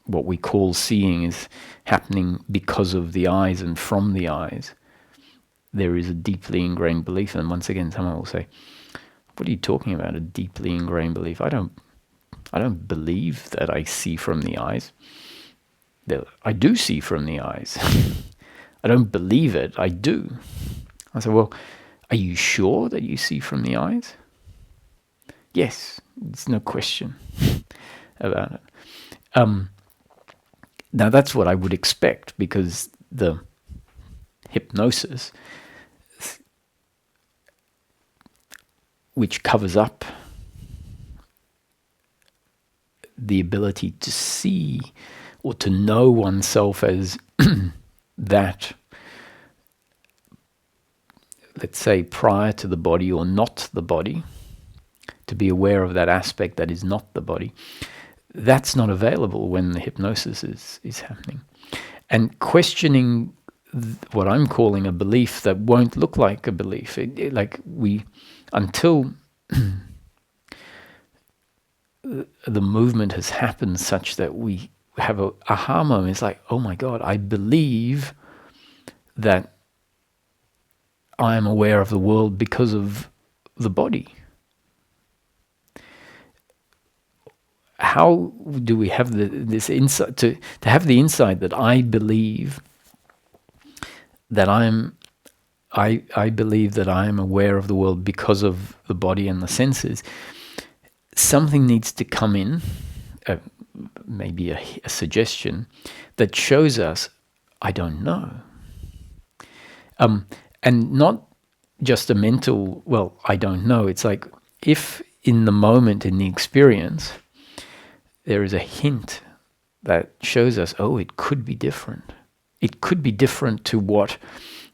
what we call seeing is happening because of the eyes and from the eyes, there is a deeply ingrained belief. And once again, someone will say, what are you talking about, a deeply ingrained belief? I don't believe that I see from the eyes. I do see from the eyes. I don't believe it, I do. I said, well, are you sure that you see from the eyes? Yes, there's no question about it. Now that's what I would expect, because the hypnosis, which covers up the ability to see or to know oneself as that, let's say, prior to the body or not the body, to be aware of that aspect that is not the body, that's not available when the hypnosis is happening. And questioning what I'm calling a belief that won't look like a belief. Until the movement has happened such that we have a aha moment. It's like, oh my God, I believe that I am aware of the world because of the body. How do we have this insight, to have the insight that I believe that I believe that I am aware of the world because of the body and the senses? Something needs to come in, maybe a suggestion that shows us, I don't know. And not just a mental, well, I don't know. It's like, if in the moment, in the experience, there is a hint that shows us, oh, it could be different. It could be different to what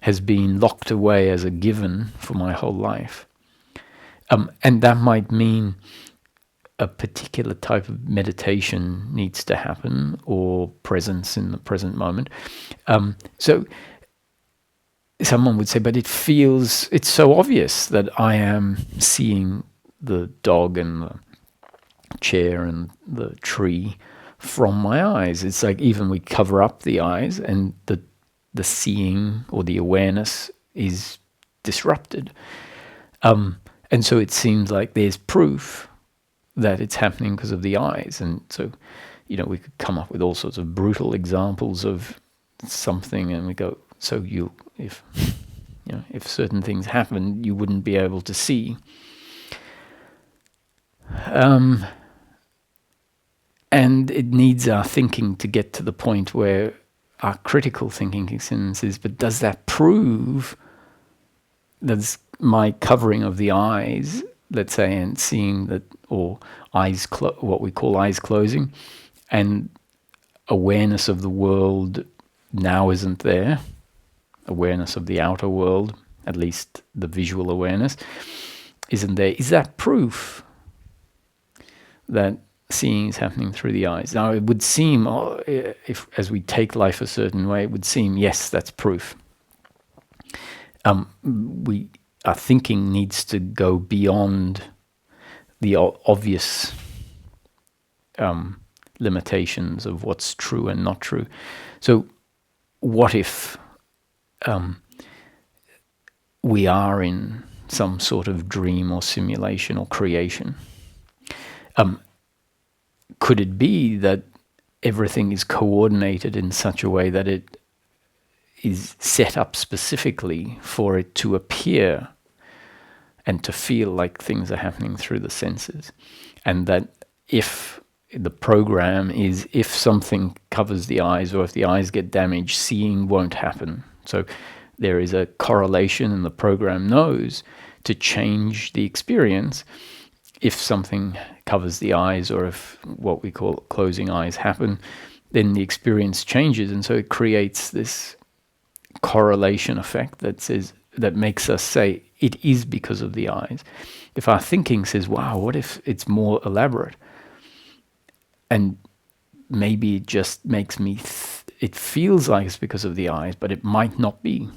has been locked away as a given for my whole life. And that might mean a particular type of meditation needs to happen, or presence in the present moment. So someone would say, but it's so obvious that I am seeing the dog and the chair and the tree from my eyes. It's like, even we cover up the eyes and the seeing or the awareness is disrupted. And so it seems like there's proof that it's happening because of the eyes. And so, we could come up with all sorts of brutal examples of something, and we go, so if certain things happen, you wouldn't be able to see. And it needs our thinking to get to the point where our critical thinking says, but does that prove that my covering of the eyes, let's say, and seeing that, or what we call eyes closing, and awareness of the world now isn't there, awareness of the outer world, at least the visual awareness, isn't there? Is that proof that seeing is happening through the eyes? Now, it would seem, if as we take life a certain way, it would seem, yes, that's proof. Our thinking needs to go beyond the obvious limitations of what's true and not true. So, what if we are in some sort of dream or simulation or creation? Could it be that everything is coordinated in such a way that it is set up specifically for it to appear and to feel like things are happening through the senses? And that if the program is, if something covers the eyes, or if the eyes get damaged, seeing won't happen. So there is a correlation, and the program knows to change the experience if something covers the eyes, or if what we call closing eyes happen, then the experience changes. And so it creates this correlation effect that makes us say it is because of the eyes. If our thinking says, wow, what if it's more elaborate? And maybe it just makes me, it feels like it's because of the eyes, but it might not be.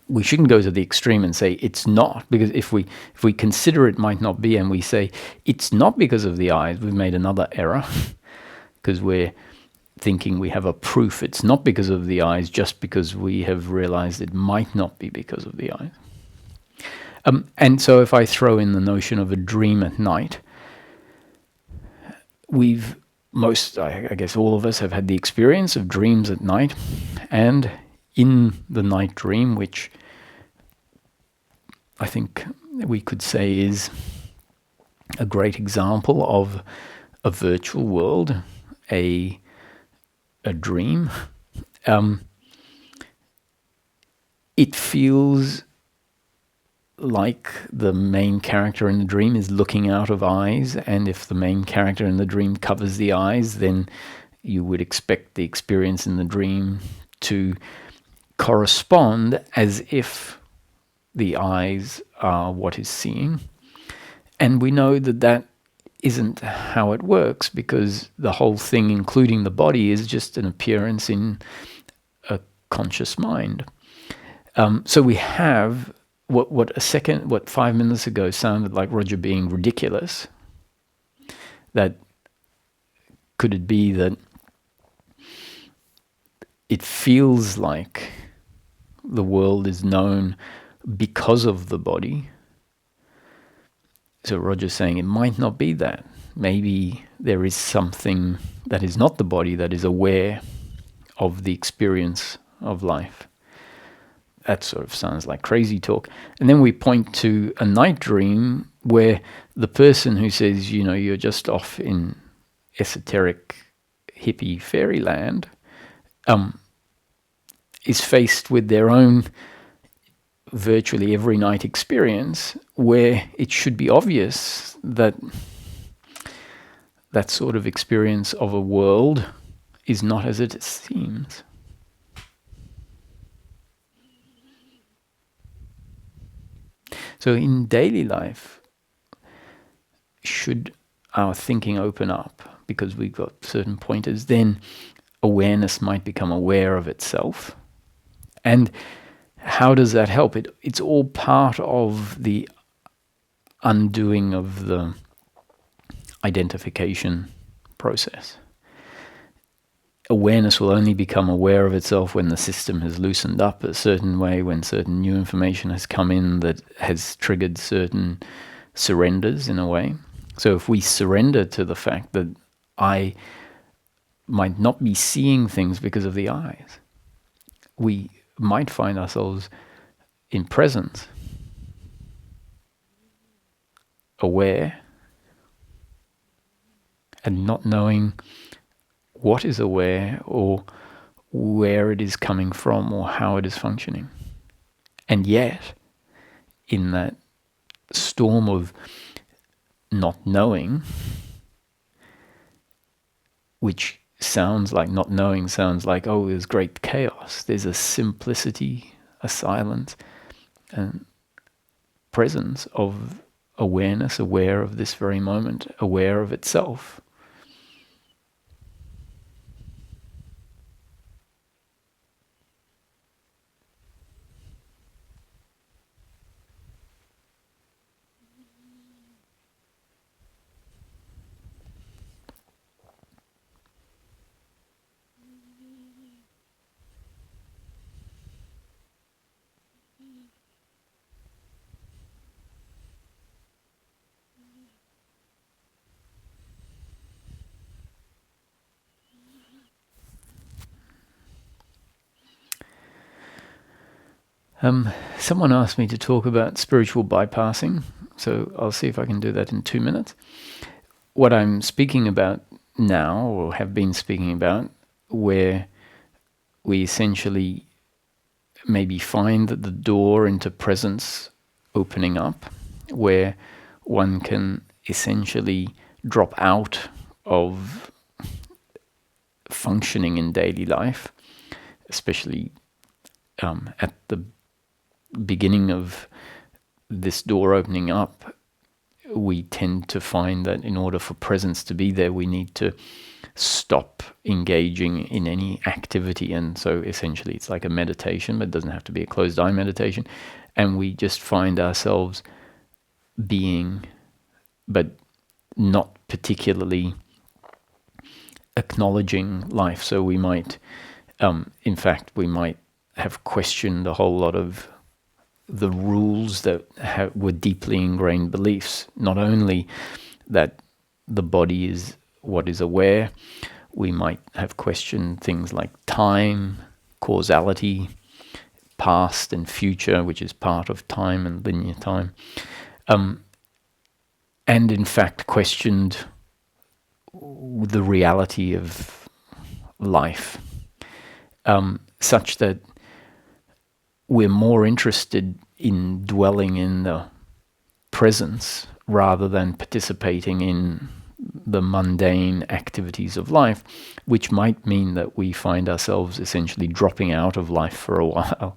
We shouldn't go to the extreme and say it's not, because if we consider it might not be, and we say it's not because of the eyes, we've made another error, because we're thinking we have a proof it's not because of the eyes just because we have realized it might not be because of the eyes. And so if I throw in the notion of a dream at night, I guess all of us have had the experience of dreams at night, and in the night dream, which I think we could say is a great example of a virtual world, a dream, it feels like the main character in the dream is looking out of eyes, and if the main character in the dream covers the eyes, then you would expect the experience in the dream to correspond as if the eyes are what is seeing. And we know that isn't how it works, because the whole thing, including the body, is just an appearance in a conscious mind. So we have what 5 minutes ago sounded like Roger being ridiculous. That could it be that it feels like the world is known because of the body. So Roger's saying it might not be that. Maybe there is something that is not the body that is aware of the experience of life. That sort of sounds like crazy talk. And then we point to a night dream where the person who says, you're just off in esoteric hippie fairyland, is faced with their own virtually every night experience where it should be obvious that that sort of experience of a world is not as it seems. So in daily life, should our thinking open up because we've got certain pointers, then awareness might become aware of itself. And how does that help? It's all part of the undoing of the identification process. Awareness will only become aware of itself when the system has loosened up a certain way, when certain new information has come in that has triggered certain surrenders in a way. So if we surrender to the fact that I might not be seeing things because of the eyes, we might find ourselves in presence, aware, and not knowing what is aware or where it is coming from or how it is functioning. And yet, in that storm of not knowing, which sounds like not knowing, sounds like, oh, there's great chaos. There's a simplicity, a silence, and presence of awareness, aware of this very moment, aware of itself. Someone asked me to talk about spiritual bypassing, so I'll see if I can do that in 2 minutes. What I'm speaking about now, or have been speaking about, where we essentially maybe find the door into presence opening up, where one can essentially drop out of functioning in daily life, especially at the beginning of this door opening up. We tend to find that in order for presence to be there, we need to stop engaging in any activity. And so essentially it's like a meditation, but it doesn't have to be a closed eye meditation. And we just find ourselves being, but not particularly acknowledging life. So we might, in fact, we might have questioned a whole lot of the rules that were deeply ingrained beliefs. Not only that the body is what is aware, we might have questioned things like time, causality, past and future, which is part of time and linear time. And in fact questioned the reality of life, such that we're more interested in dwelling in the presence rather than participating in the mundane activities of life, which might mean that we find ourselves essentially dropping out of life for a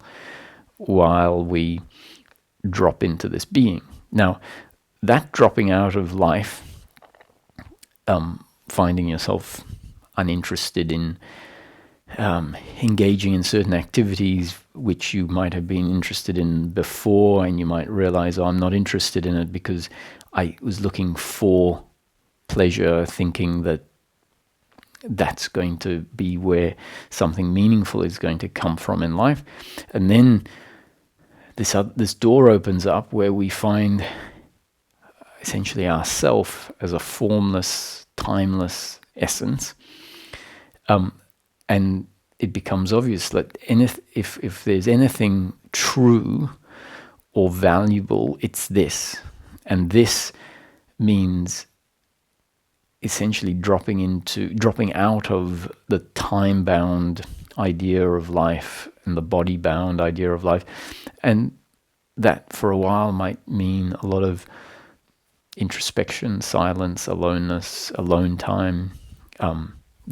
while we drop into this being. Now, that dropping out of life, finding yourself uninterested in engaging in certain activities which you might have been interested in before, and you might realize, oh, I'm not interested in it because I was looking for pleasure, thinking that that's going to be where something meaningful is going to come from in life. And then this door opens up where we find essentially ourself as a formless, timeless essence. And it becomes obvious that if there's anything true or valuable, it's this. And this means essentially dropping out of the time-bound idea of life and the body-bound idea of life. And that for a while might mean a lot of introspection, silence, aloneness, alone time,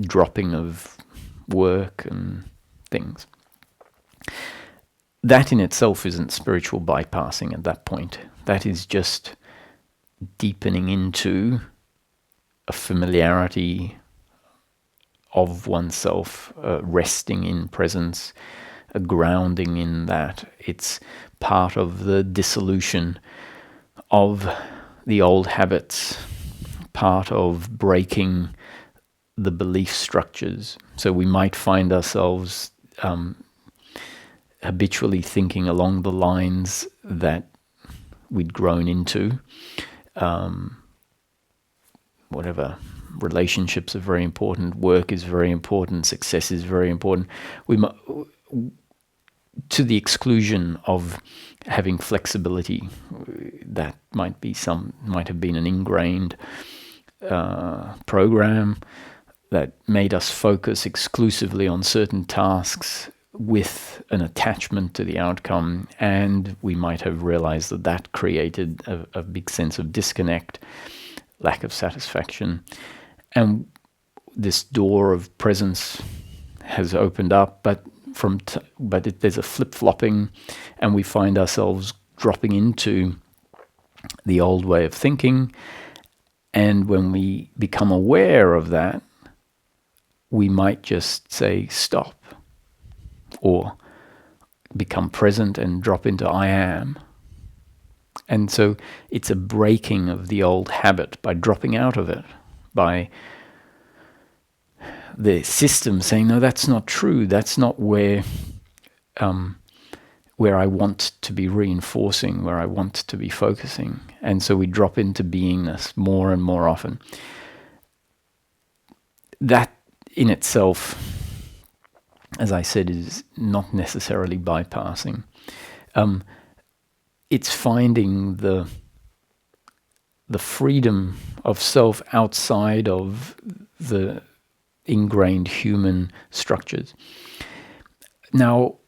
dropping of work and things. That in itself isn't spiritual bypassing at that point. That is just deepening into a familiarity of oneself, resting in presence, a grounding in that. It's part of the dissolution of the old habits, part of breaking the belief structures. So we might find ourselves habitually thinking along the lines that we'd grown into. Whatever, relationships are very important, work is very important, success is very important. To the exclusion of having flexibility, that might have been an ingrained program that made us focus exclusively on certain tasks with an attachment to the outcome, and we might have realized that created a big sense of disconnect, lack of satisfaction. And this door of presence has opened up, but there's a flip-flopping, and we find ourselves dropping into the old way of thinking. And when we become aware of that, we might just say stop, or become present and drop into I am. And so it's a breaking of the old habit by dropping out of it, by the system saying, no, that's not true. That's not where I want to be reinforcing, where I want to be focusing. And so we drop into beingness more and more often. That in itself, as I said, is not necessarily bypassing. It's finding the freedom of self outside of the ingrained human structures. Now,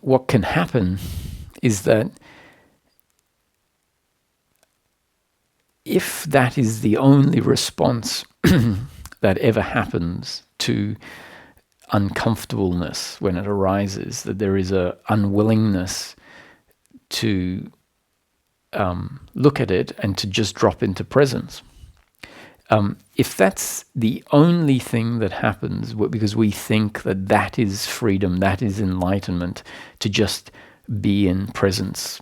what can happen is that if that is the only response that ever happens to uncomfortableness when it arises, that there is a unwillingness to look at it and to just drop into presence. If that's the only thing that happens, because we think that is freedom, that is enlightenment, to just be in presence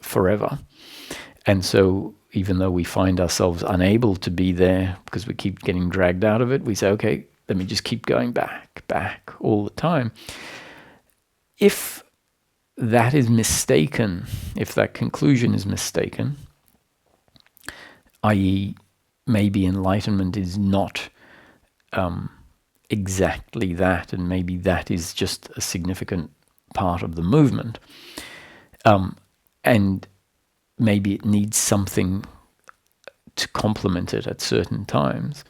forever. And so even though we find ourselves unable to be there because we keep getting dragged out of it, we say, okay, let me just keep going back all the time. If that is mistaken, if that conclusion is mistaken, i.e., maybe enlightenment is not exactly that, and maybe that is just a significant part of the movement, and maybe it needs something to complement it at certain times.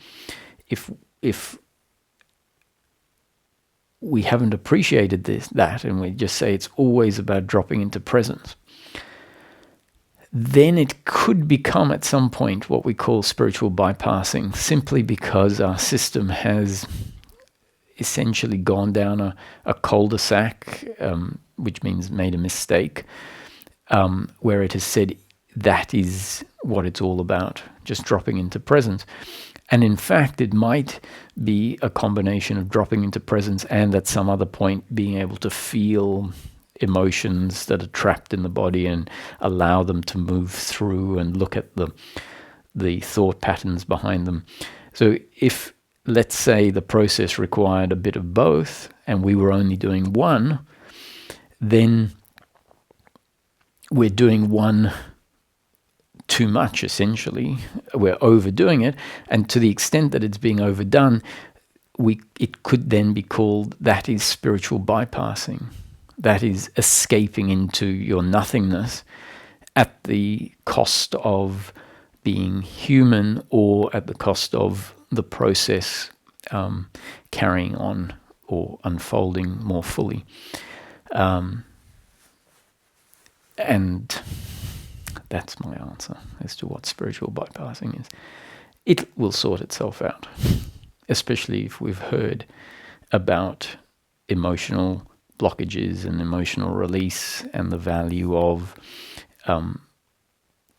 If we haven't appreciated that, and we just say it's always about dropping into presence, then it could become at some point what we call spiritual bypassing, simply because our system has essentially gone down a cul-de-sac, which means made a mistake, where it has said that is what it's all about, just dropping into presence. And in fact, it might be a combination of dropping into presence and at some other point being able to feel emotions that are trapped in the body and allow them to move through and look at the thought patterns behind them. So if, let's say, the process required a bit of both and we were only doing one, then we're doing one too much, essentially. We're overdoing it, and to the extent that it's being overdone, it could then be called, that is spiritual bypassing. That is escaping into your nothingness at the cost of being human or at the cost of the process carrying on or unfolding more fully. And that's my answer as to what spiritual bypassing is. It will sort itself out, especially if we've heard about emotional blockages and emotional release and the value of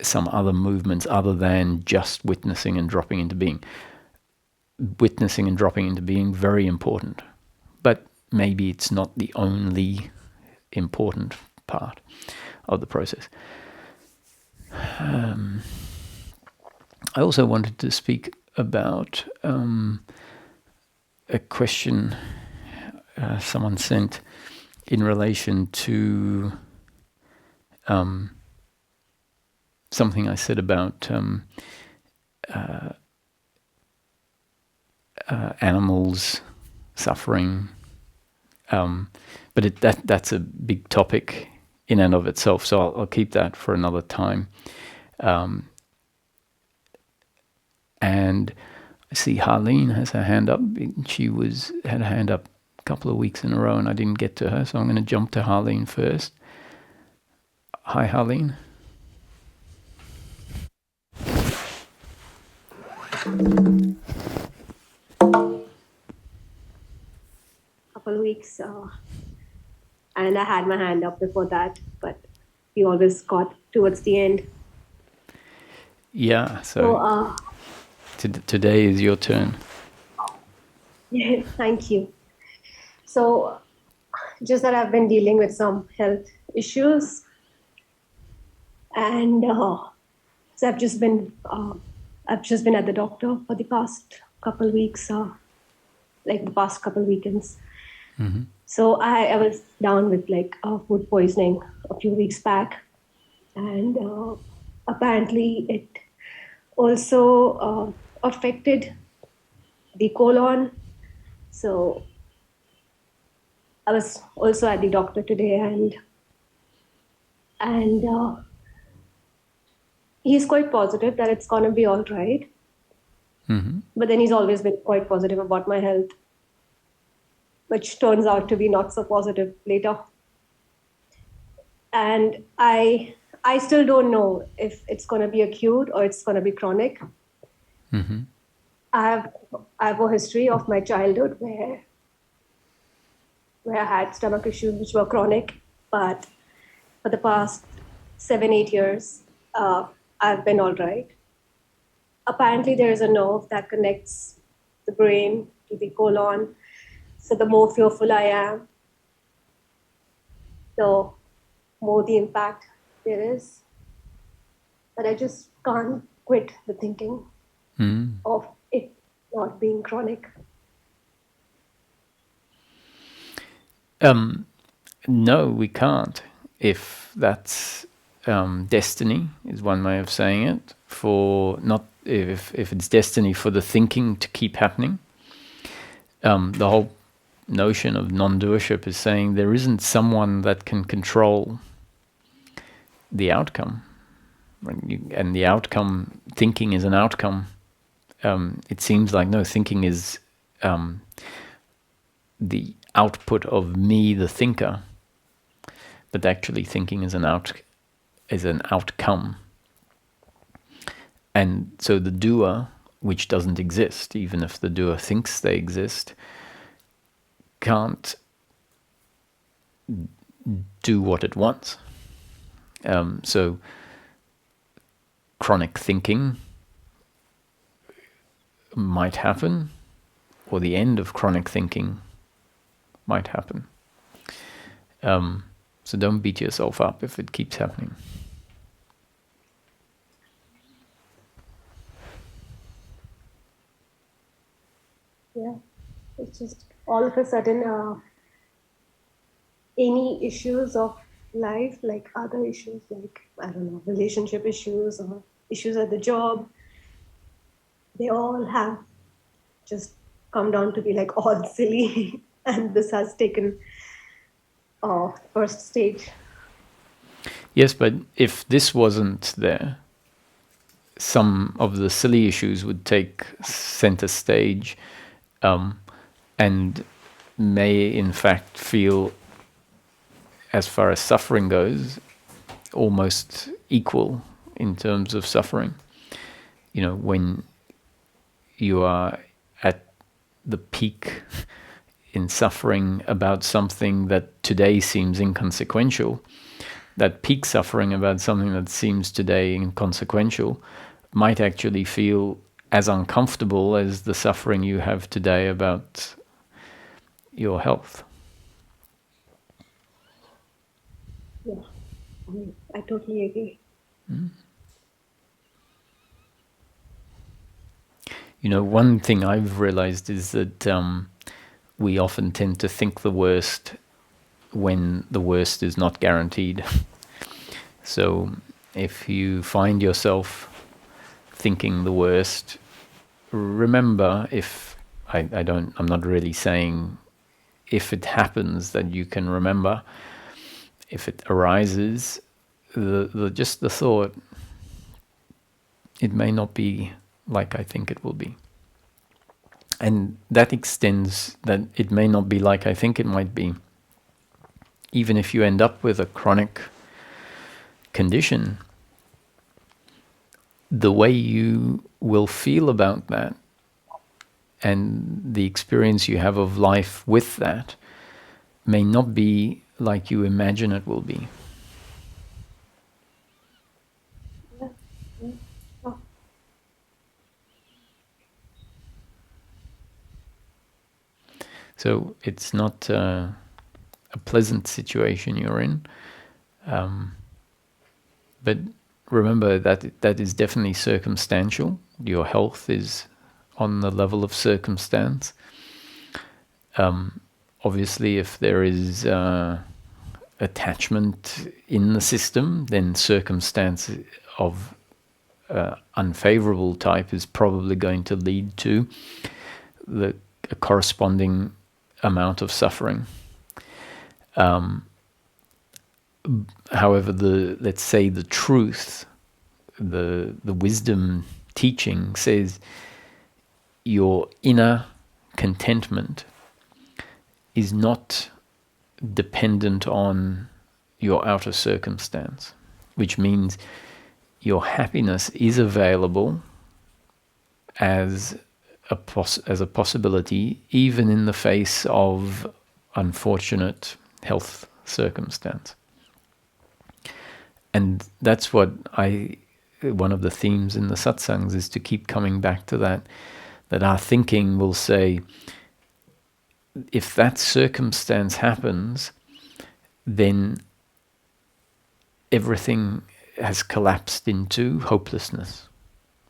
some other movements other than just witnessing and dropping into being. Witnessing and dropping into being, very important, but maybe it's not the only important part of the process. I also wanted to speak about a question someone sent in relation to something I said about animals suffering, but that's a big topic in and of itself, so I'll keep that for another time. And I see Harleen has her hand up. She had a hand up a couple of weeks in a row and I didn't get to her, so I'm going to jump to Harleen first. Hi, Harleen. Couple of weeks, and I had my hand up before that, but we always got towards the end. Yeah, so today is your turn. Yeah, thank you. So, just that I've been dealing with some health issues, and so I've just been at the doctor for the past couple of weeks, like the past couple of weekends. Mm-hmm. So I was down with food poisoning a few weeks back, and apparently it also affected the colon. So I was also at the doctor today, and he's quite positive that it's gonna be all right. Mm-hmm. But then he's always been quite positive about my health, which turns out to be not so positive later. And I still don't know if it's going to be acute or it's going to be chronic. Mm-hmm. I have a history of my childhood where I had stomach issues which were chronic, but for the past 7-8 years, I've been all right. Apparently, there is a nerve that connects the brain to the colon. So the more fearful I am, the more the impact there is. But I just can't quit the thinking of it not being chronic. No, we can't. If that's destiny, is one way of saying it. For not if it's destiny for the thinking to keep happening. The whole notion of non-doership is saying there isn't someone that can control the outcome, and the outcome, thinking is an outcome. It seems like no, thinking is the output of me, the thinker, but actually thinking is an outcome. And so the doer, which doesn't exist, even if the doer thinks they exist, can't do what it wants. So chronic thinking might happen, or the end of chronic thinking might happen. So don't beat yourself up if it keeps happening. Yeah, it's just all of a sudden, any issues of life, like other issues, like, I don't know, relationship issues or issues at the job, they all have just come down to be like all silly. And this has taken first stage. Yes, but if this wasn't there, some of the silly issues would take center stage, and may in fact feel, as far as suffering goes, almost equal in terms of suffering. You know, when you are at the peak in suffering about something that today seems inconsequential, that peak suffering about something that seems today inconsequential might actually feel as uncomfortable as the suffering you have today about your health. Yeah, I totally agree. You know, one thing I've realized is that we often tend to think the worst when the worst is not guaranteed. So if you find yourself thinking the worst, remember, I'm not really saying if it happens that you can remember, if it arises, just the thought, it may not be like I think it will be. And that extends that it may not be like I think it might be. Even if you end up with a chronic condition, the way you will feel about that and the experience you have of life with that may not be like you imagine it will be. Yeah. Yeah. Oh, So it's not a pleasant situation you're in, but remember that that is definitely circumstantial. Your health is on the level of circumstance. Obviously, if there is attachment in the system, then circumstance of unfavorable type is probably going to lead to a corresponding amount of suffering. However, let's say the truth, the wisdom teaching says your inner contentment is not dependent on your outer circumstance, which means your happiness is available as a possibility, even in the face of unfortunate health circumstance. And that's what one of the themes in the satsangs is to keep coming back to that our thinking will say, if that circumstance happens, then everything has collapsed into hopelessness.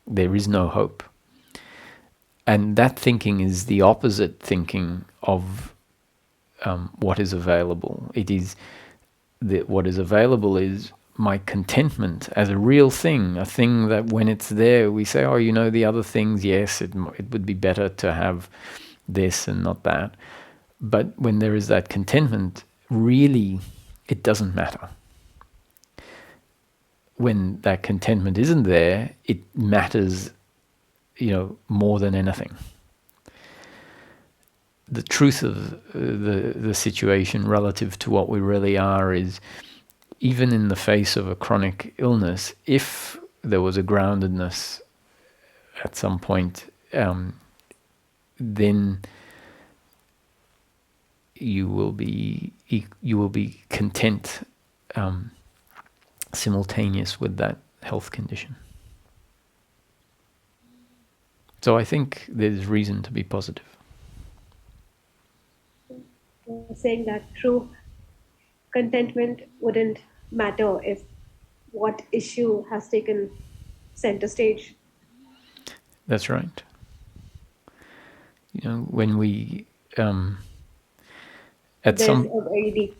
There is no hope. And that thinking is the opposite thinking of what is available. It is what is available is my contentment as a real thing, a thing that when it's there, we say, oh, you know, the other things, yes, it would be better to have this and not that. But when there is that contentment, really, it doesn't matter. When that contentment isn't there, it matters, more than anything. The truth of the situation relative to what we really are is, even in the face of a chronic illness, if there was a groundedness at some point, then you will be content, simultaneous with that health condition. So I think there's reason to be positive. Saying that true contentment wouldn't matter if what issue has taken center stage. That's right. When we at There's some a very deep.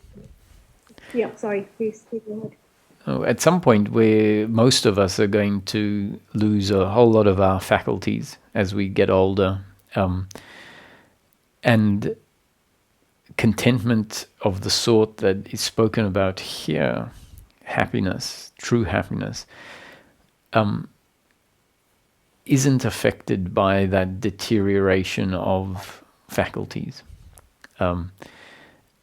Yeah, sorry, please go ahead. at some point where most of us are going to lose a whole lot of our faculties as we get older, and contentment of the sort that is spoken about here, happiness, true happiness, isn't affected by that deterioration of faculties.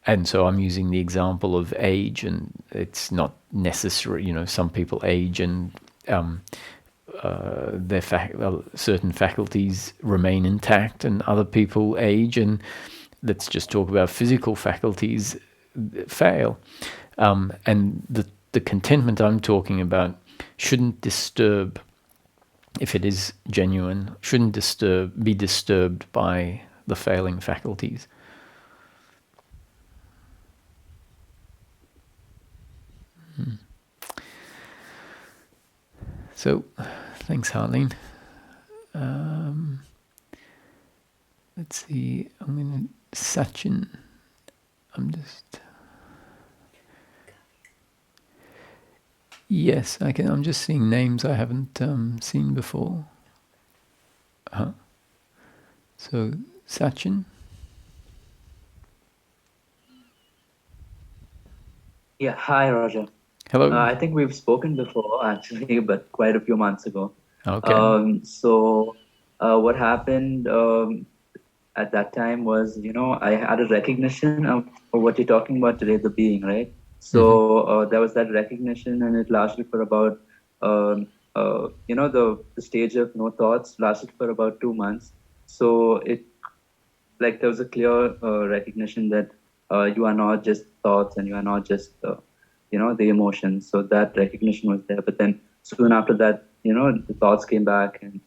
And so I'm using the example of age, and it's not necessary. Some people age and certain faculties remain intact, and other people age and, let's just talk about physical faculties, fail. And the contentment I'm talking about shouldn't disturb, if it is genuine, shouldn't be disturbed by the failing faculties. So, thanks, Harleen. Let's see. I'm going to Sachin. Yes, I can. I'm just seeing names I haven't seen before. So, Sachin. Yeah, hi, Roger. Hello. I think we've spoken before, actually, but quite a few months ago. Okay. So what happened at that time was, I had a recognition of what you're talking about today, the being, right? So there was that recognition, and it lasted for about, the stage of no thoughts lasted for about 2 months. So there was a clear recognition that you are not just thoughts, and you are not just the emotions. So that recognition was there. But then soon after that, the thoughts came back, and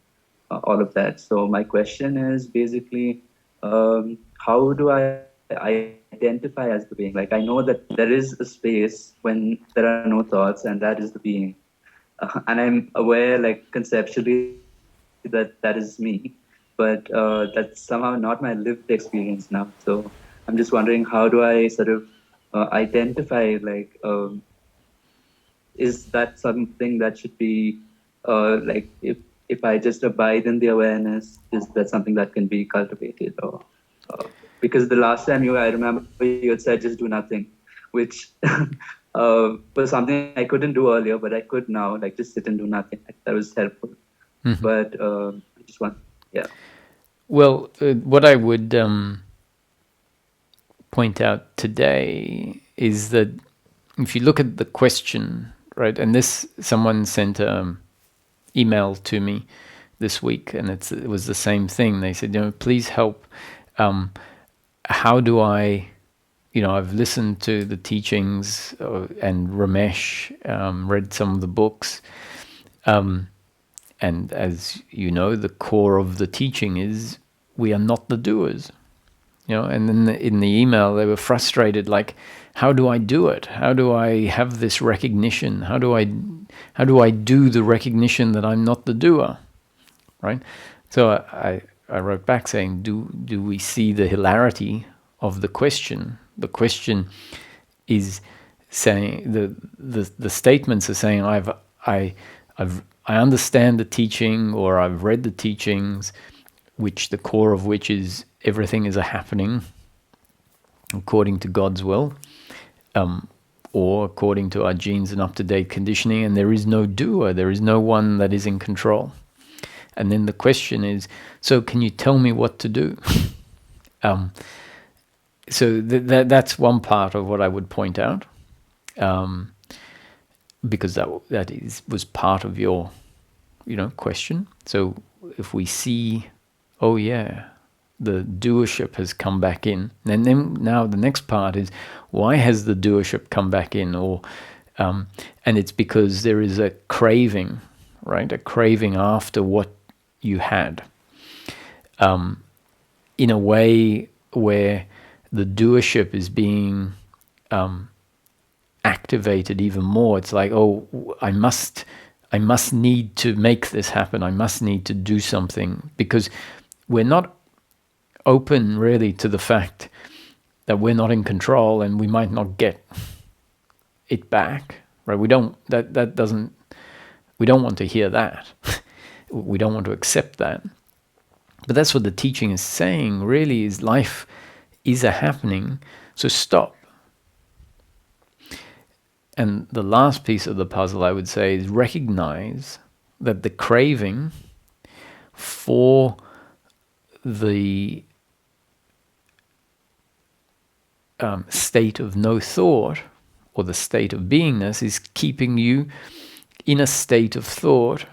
all of that. So my question is basically, how do I identify as the being? Like, I know that there is a space when there are no thoughts, and that is the being. And I'm aware, like, conceptually, that that is me, but that's somehow not my lived experience now. So I'm just wondering, how do I sort of identify, like, is that something that should be like, if I just abide in the awareness, is that something that can be cultivated? Or because the last time I remember you had said just do nothing, which was something I couldn't do earlier, but I could now, like, just sit and do nothing. That was helpful. But I just want, yeah. Well, what I would point out today is that if you look at the question, right, and someone sent an email to me this week, and it was the same thing. They said, please help. How do I, I've listened to the teachings, and Ramesh read some of the books. And as you know, the core of the teaching is we are not the doers. And then in the email, they were frustrated, like, how do I do it? How do I have this recognition? How do I do the recognition that I'm not the doer? Right? So I wrote back saying, do we see the hilarity of the question? The question is saying, the statements are saying, I understand the teaching, or I've read the teachings, which the core of which is everything is a happening according to God's will, or according to our genes and up-to-date conditioning, and there is no doer, there is no one that is in control. And then the question is, so can you tell me what to do? So that's one part of what I would point out, because that was part of your question. So if we see, oh yeah, the doership has come back in, and then now the next part is, why has the doership come back in? Or and it's because there is a craving, right? A craving after what you had. in a way where the doership is being activated even more. It's like, oh, I must need to make this happen. I must need to do something, because we're not open really to the fact that we're not in control and we might not get it back, right? We don't want to hear that. We don't want to accept that. But that's what the teaching is saying, really, is life is a happening. So stop. And the last piece of the puzzle, I would say, is recognize that the craving for the state of no thought, or the state of beingness, is keeping you in a state of thought,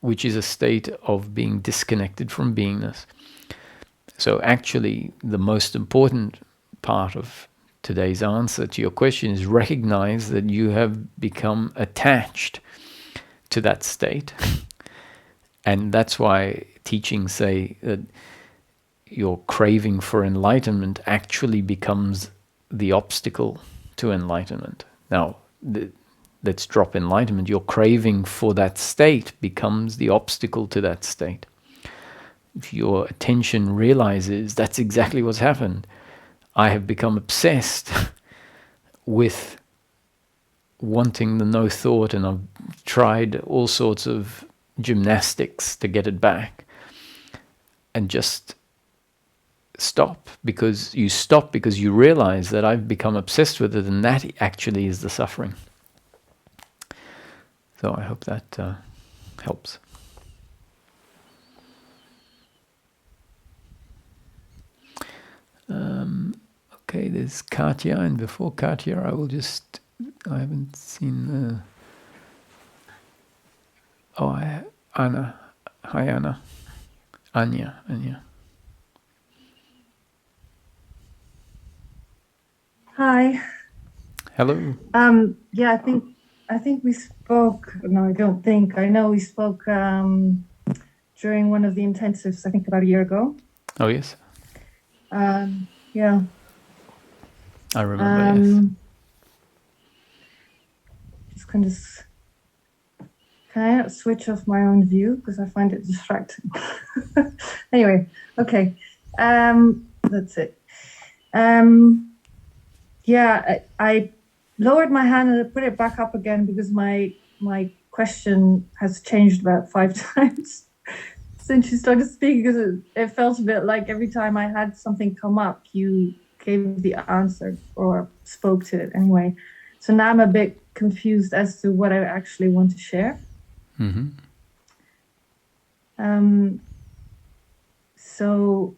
which is a state of being disconnected from beingness. So actually, the most important part of today's answer to your question is recognize that you have become attached to that state. And that's why teachings say that your craving for enlightenment actually becomes the obstacle to enlightenment. Now, let's drop enlightenment. Your craving for that state becomes the obstacle to that state. If your attention realizes that's exactly what's happened, I have become obsessed with wanting the no thought, and I've tried all sorts of gymnastics to get it back, and just stop, because you realize that I've become obsessed with it, and that actually is the suffering. So I hope that helps. Okay, there's Katya, and before Katya, I haven't seen Anna. Hi, Anna. Anya. Hi. Hello. Yeah, I think we spoke. No, I don't think. I know we spoke during one of the intensives, I think about a year ago. Oh, yes. Yeah. I remember, yes. Just kind of. Can I switch off my own view, because I find it distracting? Anyway, okay. That's it. Yeah, I lowered my hand and I put it back up again because my question has changed about 5 times since you started speaking, because it felt a bit like every time I had something come up, you gave the answer or spoke to it anyway. So now I'm a bit confused as to what I actually want to share. Mm-hmm. So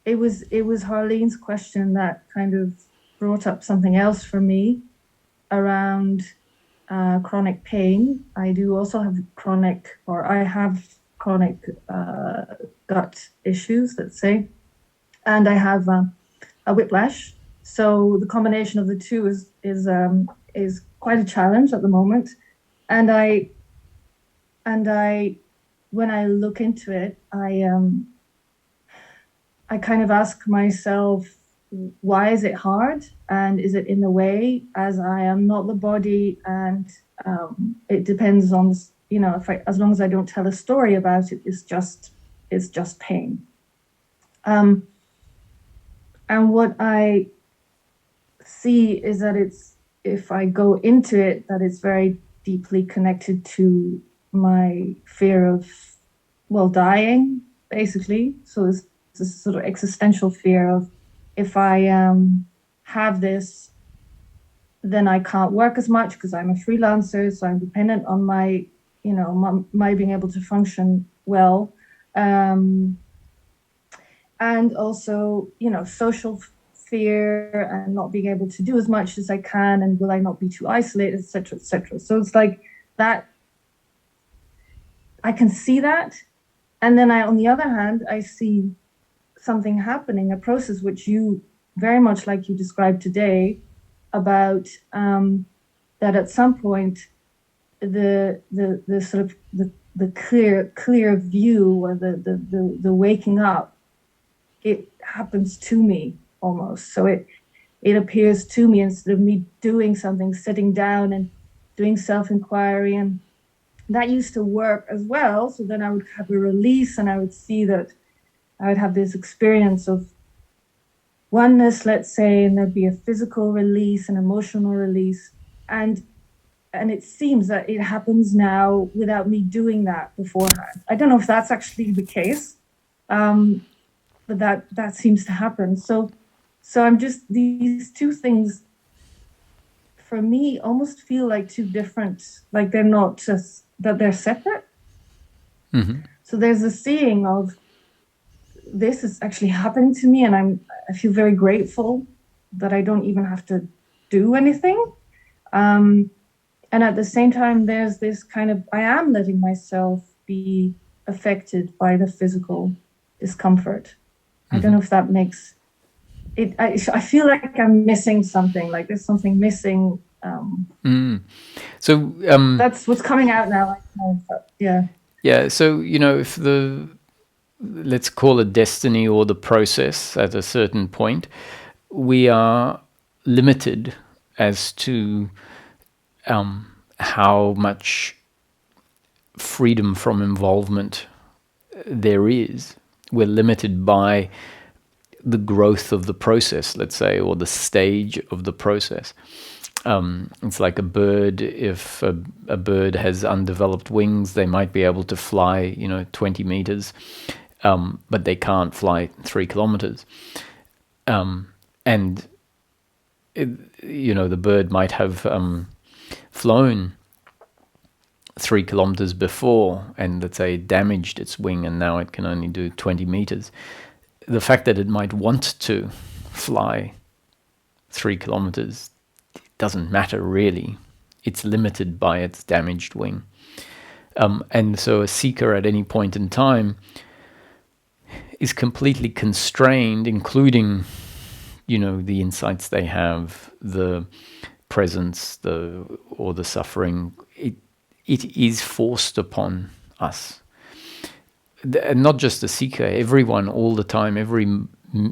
it was Harlene's question that kind of brought up something else for me around chronic pain. I do also have I have chronic gut issues, let's say, and I have a whiplash. So the combination of the two is quite a challenge at the moment. And I when I look into it, I kind of ask myself, why is it hard? And is it in the way, as I am not the body, and it depends on, as long as I don't tell a story about it, it's just pain. And what I see is that if I go into it, that it's very deeply connected to my fear of, dying, basically. So it's this sort of existential fear of, if I have this, then I can't work as much because I'm a freelancer, so I'm dependent on my being able to function well, and also social fear and not being able to do as much as I can, and will I not be too isolated, etc., etc. So it's like that. I can see that, and then on the other hand, I see something happening, a process which you very much like you described today, about that at some point the sort of the clear view, or the waking up it happens to me almost. So it appears to me instead of me doing something, sitting down and doing self-inquiry. And that used to work as well. So then I would have a release, and I would see that I would have this experience of oneness, let's say, and there'd be a physical release, an emotional release. And it seems that it happens now without me doing that beforehand. I don't know if that's actually the case, but that seems to happen. So I'm just, these two things for me almost feel like two different, like they're not just that, they're separate. Mm-hmm. So there's a seeing of, this is actually happening to me, and I feel very grateful that I don't even have to do anything. And at the same time, there's this kind of, I am letting myself be affected by the physical discomfort. I don't know if that makes it. I feel like I'm missing something, like there's something missing. So That's what's coming out now. Yeah. Yeah. So, if let's call it destiny or the process at a certain point, we are limited as to how much freedom from involvement there is. We're limited by the growth of the process, let's say, or the stage of the process. It's like a bird. If a bird has undeveloped wings, they might be able to fly, 20 meters, but they can't fly 3 kilometers. And the bird might have flown 3 kilometers before, and let's say it damaged its wing, and now it can only do 20 meters. The fact that it might want to fly 3 kilometers doesn't matter really. It's limited by its damaged wing. And so a seeker at any point in time is completely constrained, including, the insights they have, the presence, or the suffering. It is forced upon us. And not just the seeker, everyone all the time, every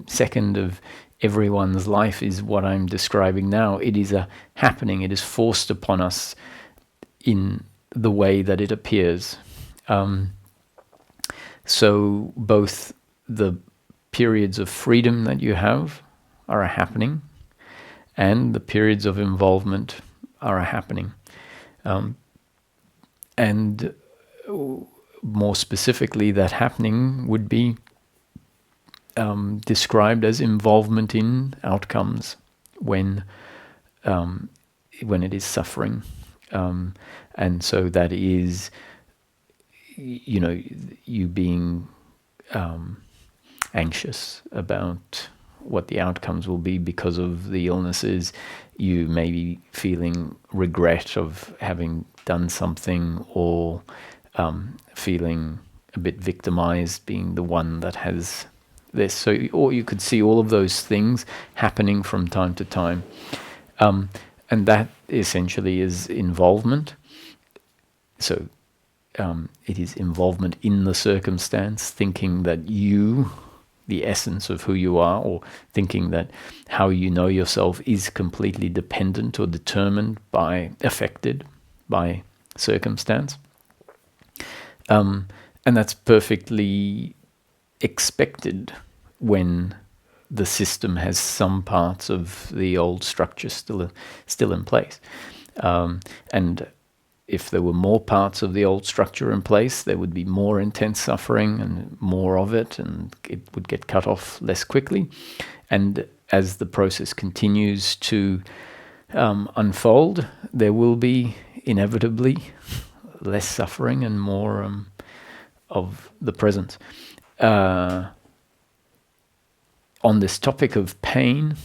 second of everyone's life is what I'm describing now. It is a happening. It is forced upon us in the way that it appears. So both the periods of freedom that you have are a happening, and the periods of involvement are a happening. And more specifically, that happening would be described as involvement in outcomes when it is suffering, and so that is, you being anxious about what the outcomes will be because of the illnesses. You may be feeling regret of having done something, or feeling a bit victimized, being the one that has this. So, or you could see all of those things happening from time to time. And that essentially is involvement. So it is involvement in the circumstance, thinking that you, the essence of who you are, or thinking that how you know yourself is completely dependent or determined by, affected by circumstance. And that's perfectly expected when the system has some parts of the old structure still in place. And if there were more parts of the old structure in place, there would be more intense suffering and more of it, and it would get cut off less quickly. And as the process continues to unfold, there will be inevitably less suffering and more of the present. On this topic of pain,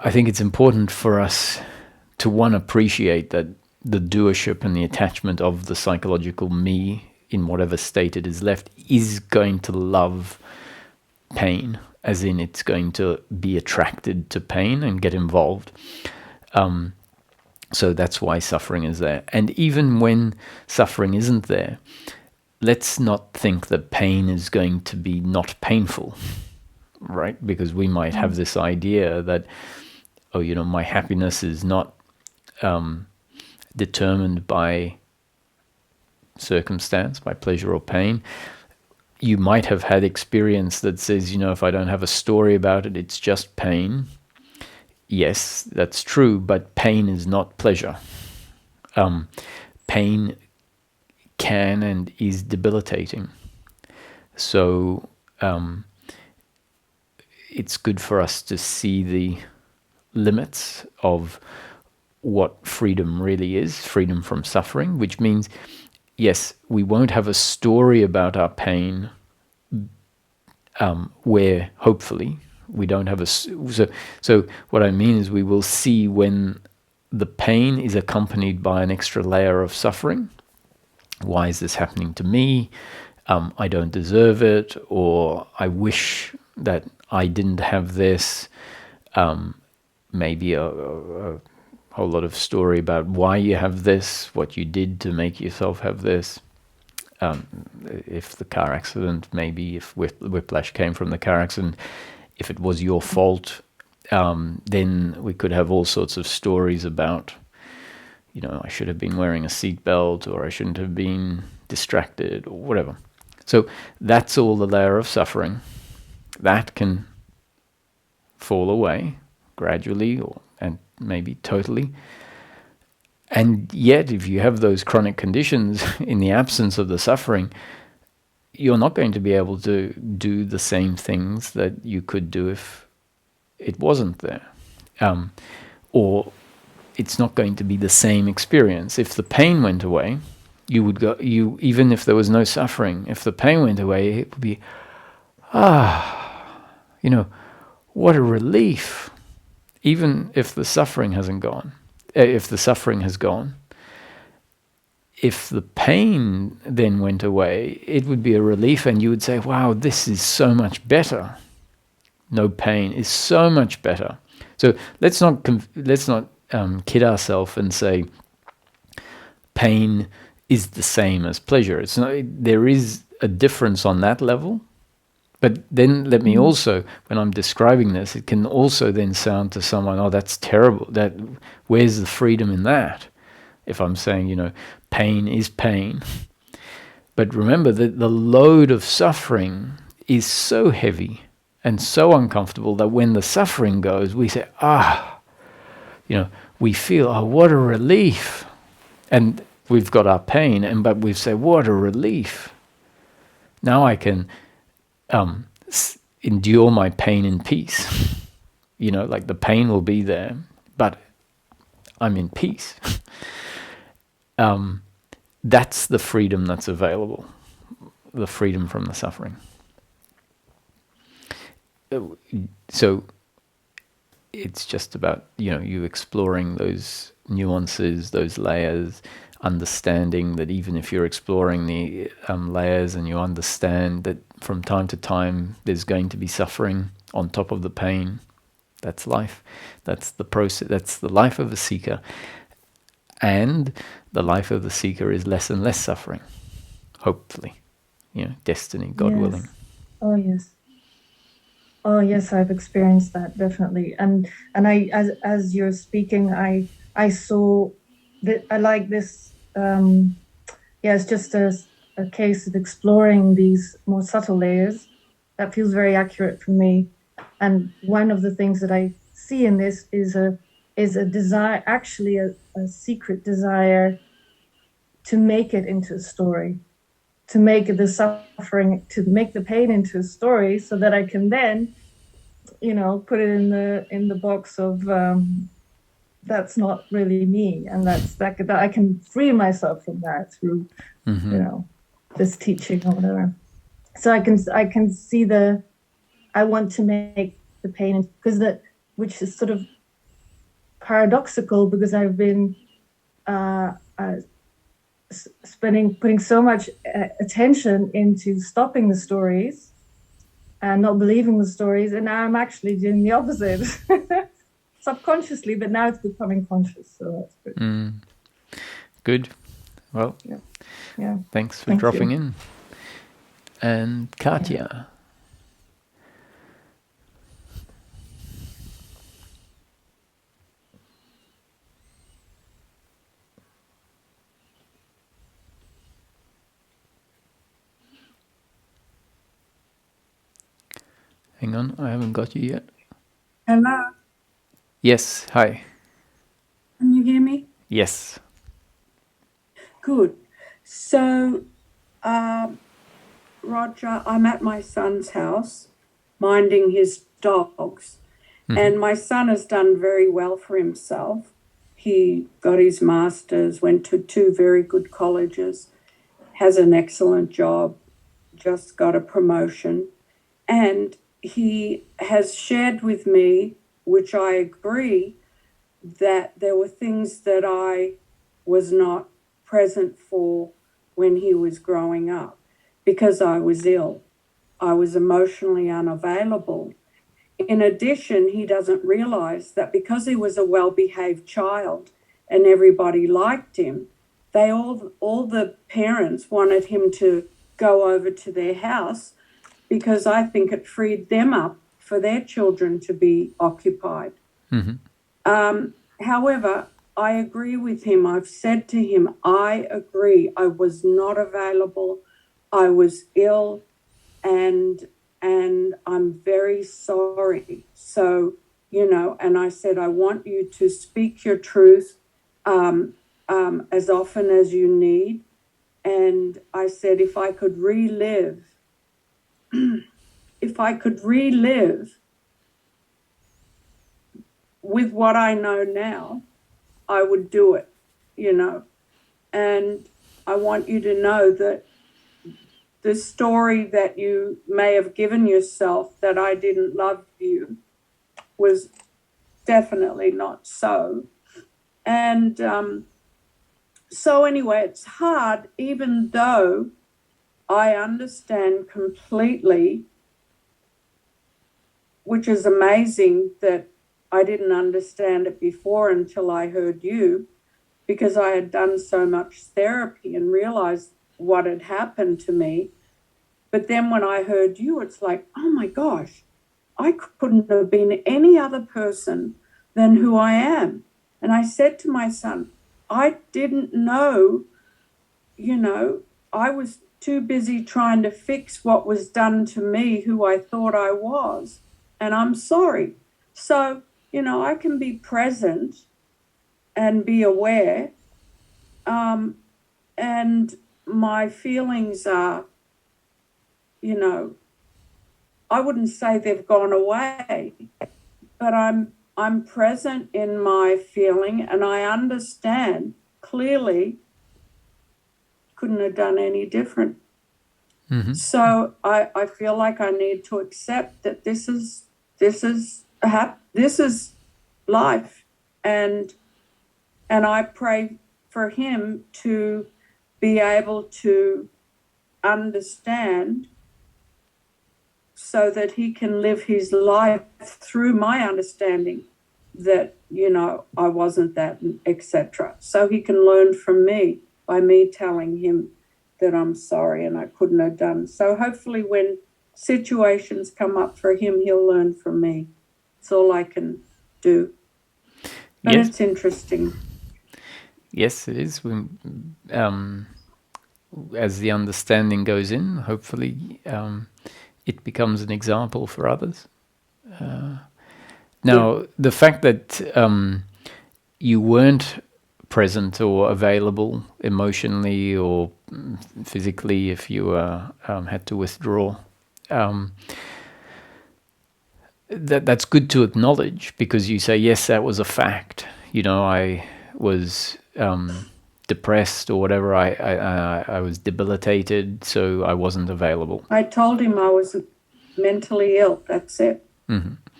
I think it's important for us to, one, appreciate that the doership and the attachment of the psychological me, in whatever state it is left, is going to love pain, as in it's going to be attracted to pain and get involved. So that's why suffering is there. And even when suffering isn't there, let's not think that pain is going to be not painful, right? Because we might have this idea that, oh, you know, my happiness is not determined by circumstance, by pleasure or pain. You might have had experience that says, you know, if I don't have a story about it, it's just pain. Yes, that's true, but pain is not pleasure. Pain can and is debilitating. So it's good for us to see the limits of what freedom really is, freedom from suffering, which means, yes, we won't have a story about our pain where hopefully we don't have a... So what I mean is we will see when the pain is accompanied by an extra layer of suffering. Why is this happening to me? I don't deserve it, or I wish that I didn't have this. Maybe a whole lot of story about why you have this, what you did to make yourself have this. If the car accident, maybe if whiplash came from the car accident, if it was your fault, then we could have all sorts of stories about, you know, I should have been wearing a seatbelt, or I shouldn't have been distracted, or whatever. So that's all the layer of suffering. That can fall away gradually, and maybe totally. And yet, if you have those chronic conditions, in the absence of the suffering, you're not going to be able to do the same things that you could do if it wasn't there. Or it's not going to be the same experience. If the pain went away, you would go, even if there was no suffering, if the pain went away, it would be, you know, what a relief. Even if the suffering hasn't gone, if the suffering has gone, if the pain then went away, it would be a relief, and you would say, wow, this is so much better. No pain is so much better. So let's not kid ourselves and say pain is the same as pleasure. It's not. There is a difference on that level. But then let me also, when I'm describing this, it can also then sound to someone, oh, that's terrible. Where's the freedom in that? If I'm saying, you know, pain is pain. But remember that the load of suffering is so heavy and so uncomfortable that when the suffering goes, we say, you know, we feel, oh, what a relief. And we've got our pain, but we say, what a relief. Now I can endure my pain in peace. You know, like the pain will be there, but I'm in peace. That's the freedom that's available, the freedom from the suffering. So it's just about, you know, you exploring those nuances, those layers, understanding that even if you're exploring the layers and you understand that from time to time there's going to be suffering on top of the pain, that's life. That's the process. That's the life of a seeker. And the life of the seeker is less and less suffering, hopefully. You know, destiny, God willing. Oh, yes. Oh, yes, I've experienced that, definitely. And I, as you're speaking, I saw that I like this. It's just a case of exploring these more subtle layers. That feels very accurate for me. And one of the things that I see in this is a desire, actually a secret desire to make it into a story, to make the suffering, to make the pain into a story, so that I can then, you know, put it in the box of that's not really me, and that I can free myself from that through, you know, this teaching or whatever. So I can see I want to make the pain, because which is sort of paradoxical, because I've been putting so much attention into stopping the stories and not believing the stories, and now I'm actually doing the opposite. Subconsciously, but now it's becoming conscious, so that's good. Good. Well, yeah. Yeah. Thanks for Thank dropping you. in. And Katya. Hang on, I haven't got you yet. Hello, Yes, hi. can you hear me? Yes. Good. So, Roger, I'm at my son's house minding his dogs, and my son has done very well for himself. He got his master's, went to 2 very good colleges, has an excellent job, just got a promotion, and he has shared with me, which I agree, that there were things that I was not present for when he was growing up because I was ill. I was emotionally unavailable. In addition, he doesn't realize that because he was a well-behaved child and everybody liked him, all the parents wanted him to go over to their house because I think it freed them up for their children to be occupied. However, I agree with him. I've said to him, I agree. I was not available. I was ill, and I'm very sorry. So, and I said, I want you to speak your truth as often as you need. And I said, if I could relive with what I know now, I would do it, And I want you to know that the story that you may have given yourself that I didn't love you was definitely not so. And so anyway, it's hard, even though I understand completely, which is amazing that I didn't understand it before until I heard you, because I had done so much therapy and realized what had happened to me. But then when I heard you, it's like, oh my gosh, I couldn't have been any other person than who I am. And I said to my son, I didn't know, I was too busy trying to fix what was done to me, who I thought I was. And I'm sorry. So, I can be present and be aware. And my feelings are, I wouldn't say they've gone away, but I'm present in my feeling and I understand clearly. Couldn't have done any different. So I feel like I need to accept that this is life, and I pray for him to be able to understand so that he can live his life through my understanding that, I wasn't that, etc. So he can learn from me by me telling him that I'm sorry and I couldn't have done. So hopefully when situations come up for him, he'll learn from me. It's all I can do. But Yes. it's interesting. Yes, it is. As the understanding goes in, hopefully it becomes an example for others. Now, the fact that you weren't present or available emotionally or physically if you had to withdraw, that's good to acknowledge, because you say, yes, that was a fact. I was depressed or whatever. I was debilitated, so I wasn't available. I told him I was mentally ill. That's it.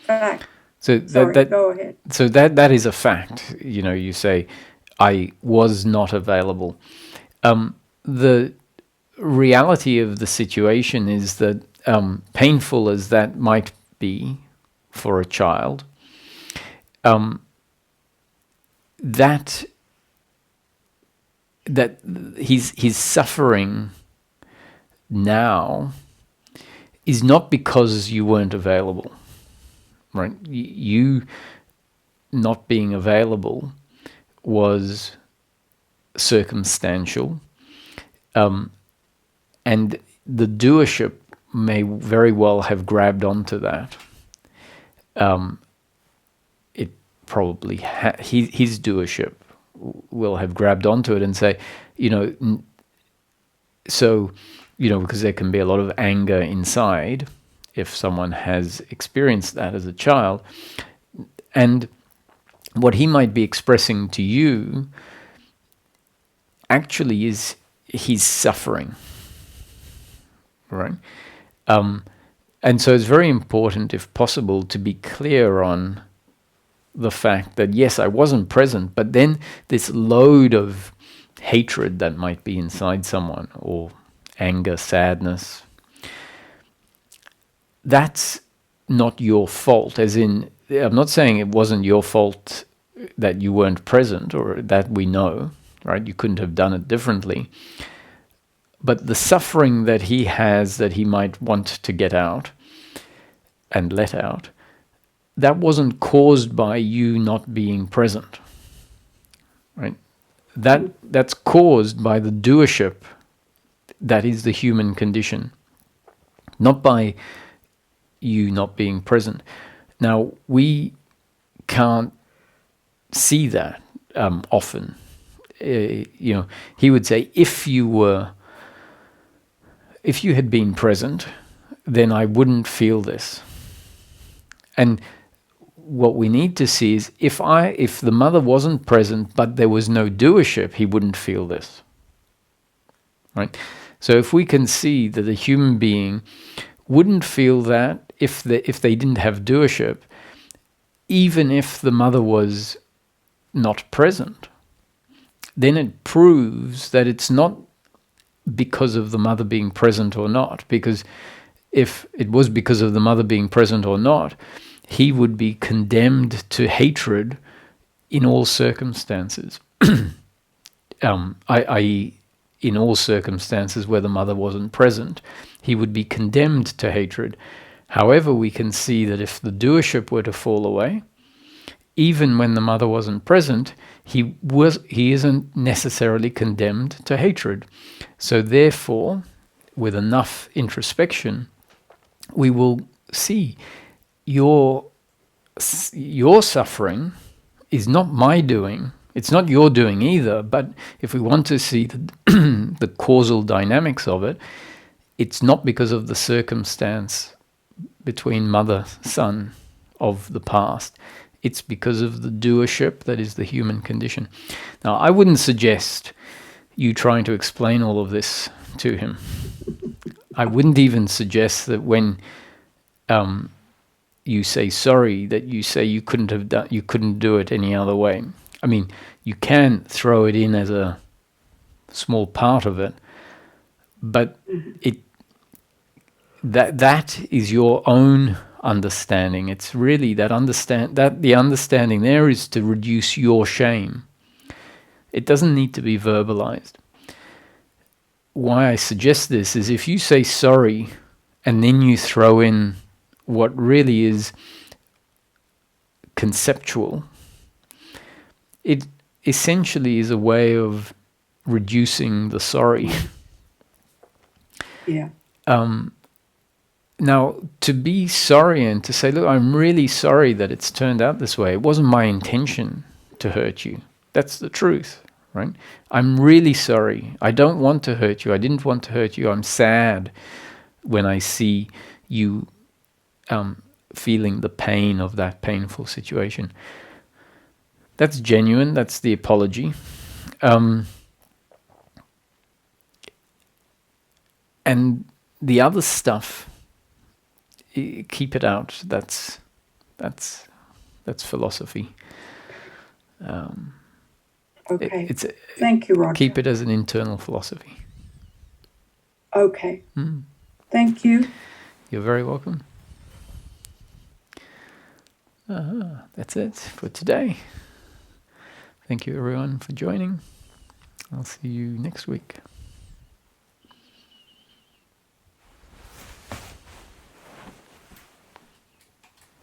Fact. So Go ahead. So that is a fact. You say, I was not available. The reality of the situation is that, painful as that might be for a child, that that his suffering now is not because you weren't available, right? You not being available was circumstantial, and the doership may very well have grabbed onto that. It probably his doership will have grabbed onto it and say, because there can be a lot of anger inside if someone has experienced that as a child, and what he might be expressing to you actually is his suffering, right? And so it's very important, if possible, to be clear on the fact that, yes, I wasn't present, but then this load of hatred that might be inside someone, or anger, sadness, that's not your fault. As in, I'm not saying it wasn't your fault that you weren't present, or that we know, right? You couldn't have done it differently. But the suffering that he has, that he might want to get out and let out, that wasn't caused by you not being present, right? That's caused by the doership that is the human condition, not by you not being present. Now, we can't see that often. He would say, if you had been present, then I wouldn't feel this. And what we need to see is, if the mother wasn't present but there was no doership, he wouldn't feel this, right? So if we can see that a human being wouldn't feel that if they didn't have doership, even if the mother was not present, then it proves that it's not because of the mother being present or not. Because if it was because of the mother being present or not, he would be condemned to hatred in all circumstances, i.e., in all circumstances where the mother wasn't present, he would be condemned to hatred. However, we can see that if the doership were to fall away, even when the mother wasn't present, he isn't necessarily condemned to hatred. So therefore, with enough introspection, we will see your suffering is not my doing. It's not your doing either. But if we want to see the causal dynamics of it, it's not because of the circumstance between mother-son of the past. It's because of the doership that is the human condition. Now, I wouldn't suggest you trying to explain all of this to him. I wouldn't even suggest that when you say sorry, that you say you couldn't do it any other way. I mean, you can throw it in as a small part of it, but that is your own understanding. It's really the understanding there is to reduce your shame. It doesn't need to be verbalized. Why I suggest this is, if you say sorry and then you throw in what really is conceptual, it essentially is a way of reducing the sorry. Yeah. Now, to be sorry and to say, look, I'm really sorry that it's turned out this way. It wasn't my intention to hurt you. That's the truth, right? I'm really sorry. I don't want to hurt you. I didn't want to hurt you. I'm sad when I see you feeling the pain of that painful situation. That's genuine. That's the apology. And the other stuff, keep it out. That's philosophy. Okay. Thank you, Roger. Keep it as an internal philosophy. Okay. Thank you. You're very welcome. That's it for today. Thank you, everyone, for joining. I'll see you next week.